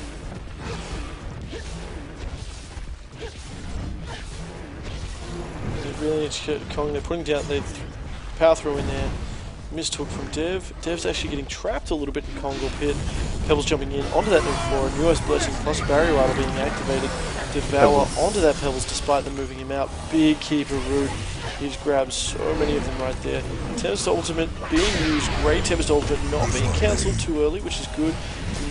They really need to check Kong. They're putting down the power throw in there. Missed hook from Dev. Dev's actually getting trapped a little bit in Congo Pit. Pebbles jumping in onto that Nymphora. Newest Blessing plus Barrier Idol being activated. Devour onto that Pebbles despite them moving him out. Big Keeper root. He's grabbed so many of them right there. Tempest Ultimate being used. Great Tempest Ultimate not being cancelled too early, which is good.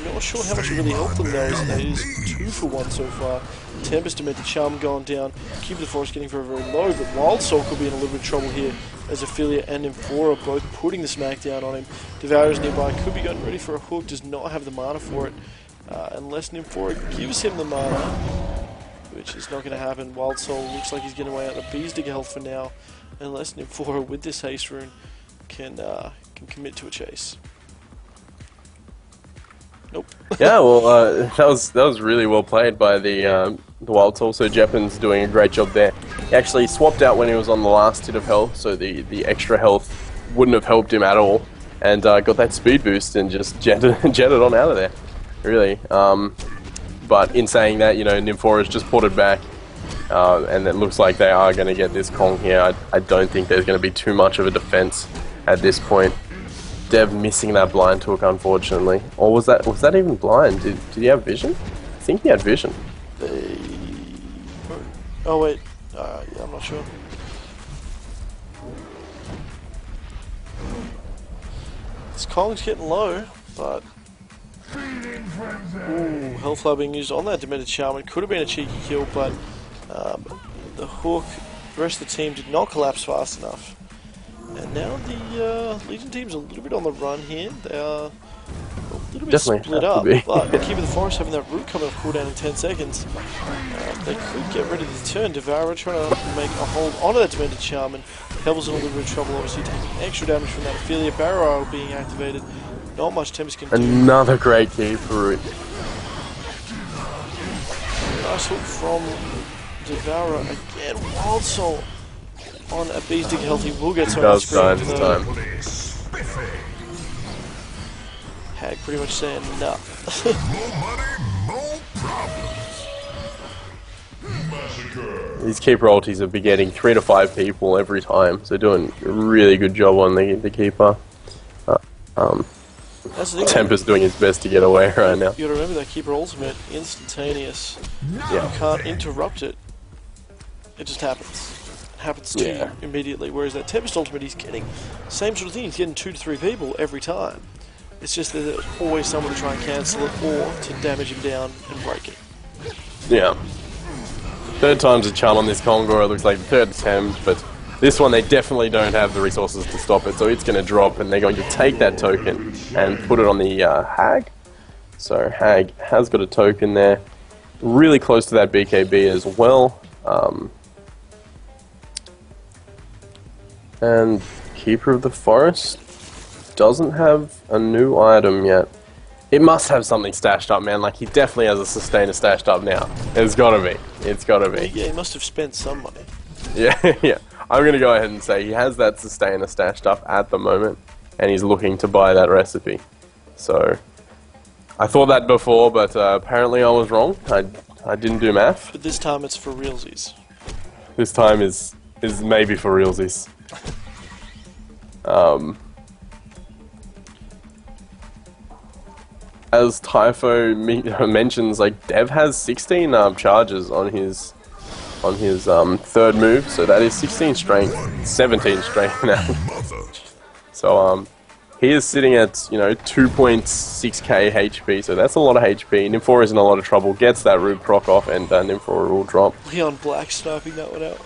I'm not sure how much it really helped them though. It is 2 for 1 so far. Tempest Demented Charm going down. Keeper of the Forest getting very, very low, but Wild Soul could be in a little bit of trouble here as Ophelia and Nymphora both putting the smackdown on him. Devour's nearby, could be getting ready for a hook, does not have the mana for it. Unless Nymphora gives him the mana, which is not going to happen. Wild Soul looks like he's getting away out the Bees Digger health for now, unless Nymphora with this haste rune can commit to a chase. Nope. Yeah, well, that was really well played by the Wild Soul. So Jeppin's doing a great job there. He actually swapped out when he was on the last hit of health, so the extra health wouldn't have helped him at all, and got that speed boost and just jetted on out of there, really. But in saying that, you know, Nymphora's just ported back, and it looks like they are going to get this Kong here. I don't think there's going to be too much of a defense at this point. Dev missing that blind hook, unfortunately. Or was that even blind? Did he have vision? I think he had vision. Oh wait, yeah, I'm not sure. This Kong's getting low, but ooh, Hellflower being used on that Demented Shaman could have been a cheeky kill, but the hook, the rest of the team did not collapse fast enough. And now the Legion team's a little bit on the run here. They are a little bit Definitely split have up, to be. but Keeper of the Forest having that root coming off cooldown in 10 seconds. They could get ready to turn. Devourer trying to make a hold onto that Demented Shaman. Pebbles in a little bit of trouble, obviously taking extra damage from that Ophelia Barrow being activated. Not much Tempest can do. Another great key for root. Nice hook from Devourer again. Wild Soul on a Beast Dig Healthy will get so much Does screen time for this the time. Hag pretty much saying no. No money, no problems. Massacre. These keeper ultis are begetting 3 to 5 people every time, so doing a really good job on the keeper. That's the thing. Tempest doing his best to get away right now. You gotta remember that Keeper ultimate, instantaneous. Yeah. You can't interrupt it. It just happens. It happens to you immediately. Whereas that Tempest ultimate, he's getting same sort of thing. He's getting 2 to 3 people every time. It's just that there's always someone to try and cancel it or to damage him down and break it. Yeah. Third time's a charm on this Congo. It looks like the third attempt, but this one they definitely don't have the resources to stop it, so it's going to drop, and they're going to take that token and put it on the Hag. So Hag has got a token there, really close to that BKB as well. And Keeper of the Forest doesn't have a new item yet. It must have something stashed up, man. Like, he definitely has a sustainer stashed up now. It's gotta be. It's gotta be. Yeah, he must have spent some money. Yeah, yeah. I'm gonna go ahead and say he has that sustainer stashed up at the moment, and he's looking to buy that recipe. So, I thought that before, but apparently I was wrong. I didn't do math. But this time it's for realsies. This time is maybe for realsies. As Typho mentions, like, Dev has 16 charges on his third move, so that is 16 strength, 17 strength now. So he is sitting at, you know, 2.6k HP, so that's a lot of HP. Nymphora is in a lot of trouble, gets that root proc off, and Nymphora will drop. Leon Black sniping that one out.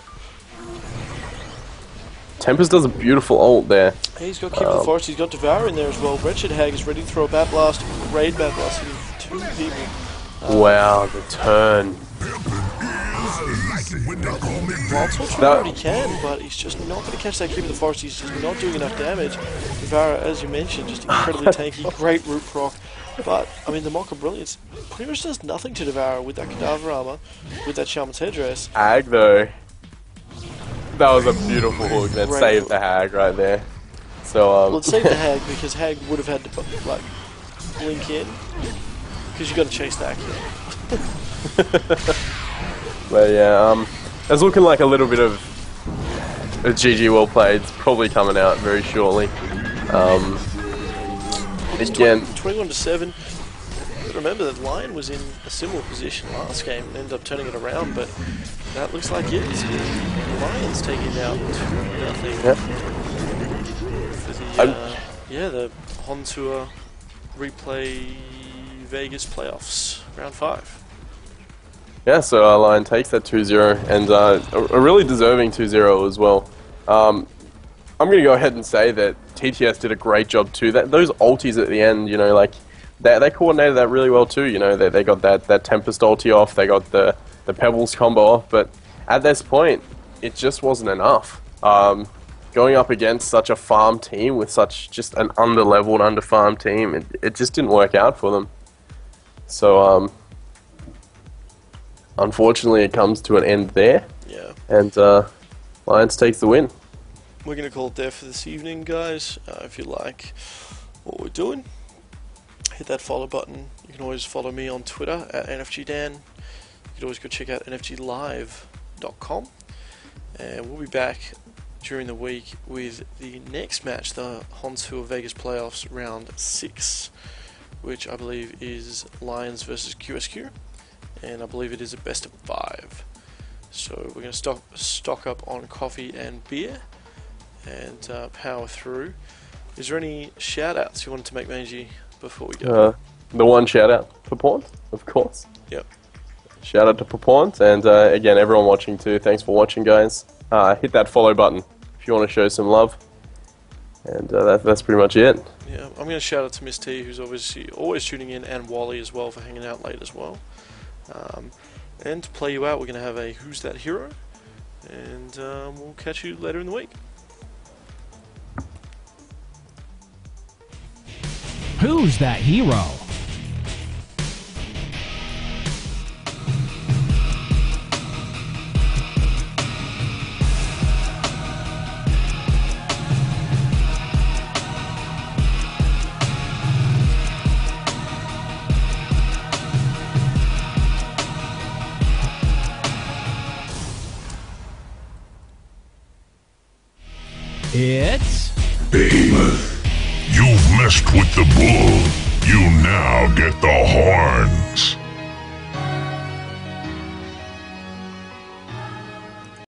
Tempest does a beautiful ult there. Hey, he's got Keeper of the Forest, he's got Devour in there as well. Wretched Hag is ready to throw a Bat Blast, raid Bat Blast, hitting 2 people. Wow, the turn. Wild Soul trying what he can, but he's just not going to catch that Keeper of the Forest, he's just not doing enough damage. Devour, as you mentioned, just incredibly tanky, great root proc. But, I mean, the Mocha Brilliance pretty much does nothing to Devour with that Cadaver Armor, with that Shaman's Headdress. Hag, though. That was a beautiful hook that Great saved hook. the Hag right there. So, Well, it saved the Hag because Hag would have had to, like, blink in. Because you got to chase that kill. But yeah, it's looking like a little bit of a GG well played. It's probably coming out very shortly. Again, 21 to 7. But remember that Lion was in a similar position last game and ended up turning it around, but that looks like it. Lion's taking it out 2-0. yeah. For the HoNTour replay Vegas playoffs, round 5. Yeah, so Lion takes that 2-0, and a really deserving 2-0 as well. I'm going to go ahead and say that TteS did a great job too. Those ultis at the end, you know, like, they coordinated that really well too. You know, they got that Tempest ulti off, they got the Pebbles combo off, but at this point, it just wasn't enough. Going up against such a farm team with such just an under-leveled, under-farmed team, it just didn't work out for them. So, unfortunately, it comes to an end there. Yeah. And Lions takes the win. We're going to call it there for this evening, guys. If you like what we're doing, hit that follow button. You can always follow me on Twitter at nfgDan. You can always go check out nfglive.com. And we'll be back during the week with the next match, the HoNTour Vegas Playoffs Round 6, which I believe is Lions versus QSQ, and I believe it is a best of 5. So we're going to stock up on coffee and beer and power through. Is there any shout-outs you wanted to make, Mangy, before we go? The one shout-out, Papont, of course. Yep. Shout out to Papont, and again, everyone watching too. Thanks for watching, guys. Hit that follow button if you want to show some love. And that's pretty much it. Yeah, I'm going to shout out to Miss T, who's obviously always tuning in, and Wally as well for hanging out late as well. And to play you out, we're going to have a Who's That Hero? And we'll catch you later in the week. Who's that hero? It's Behemoth, you've messed with the bull. You now get the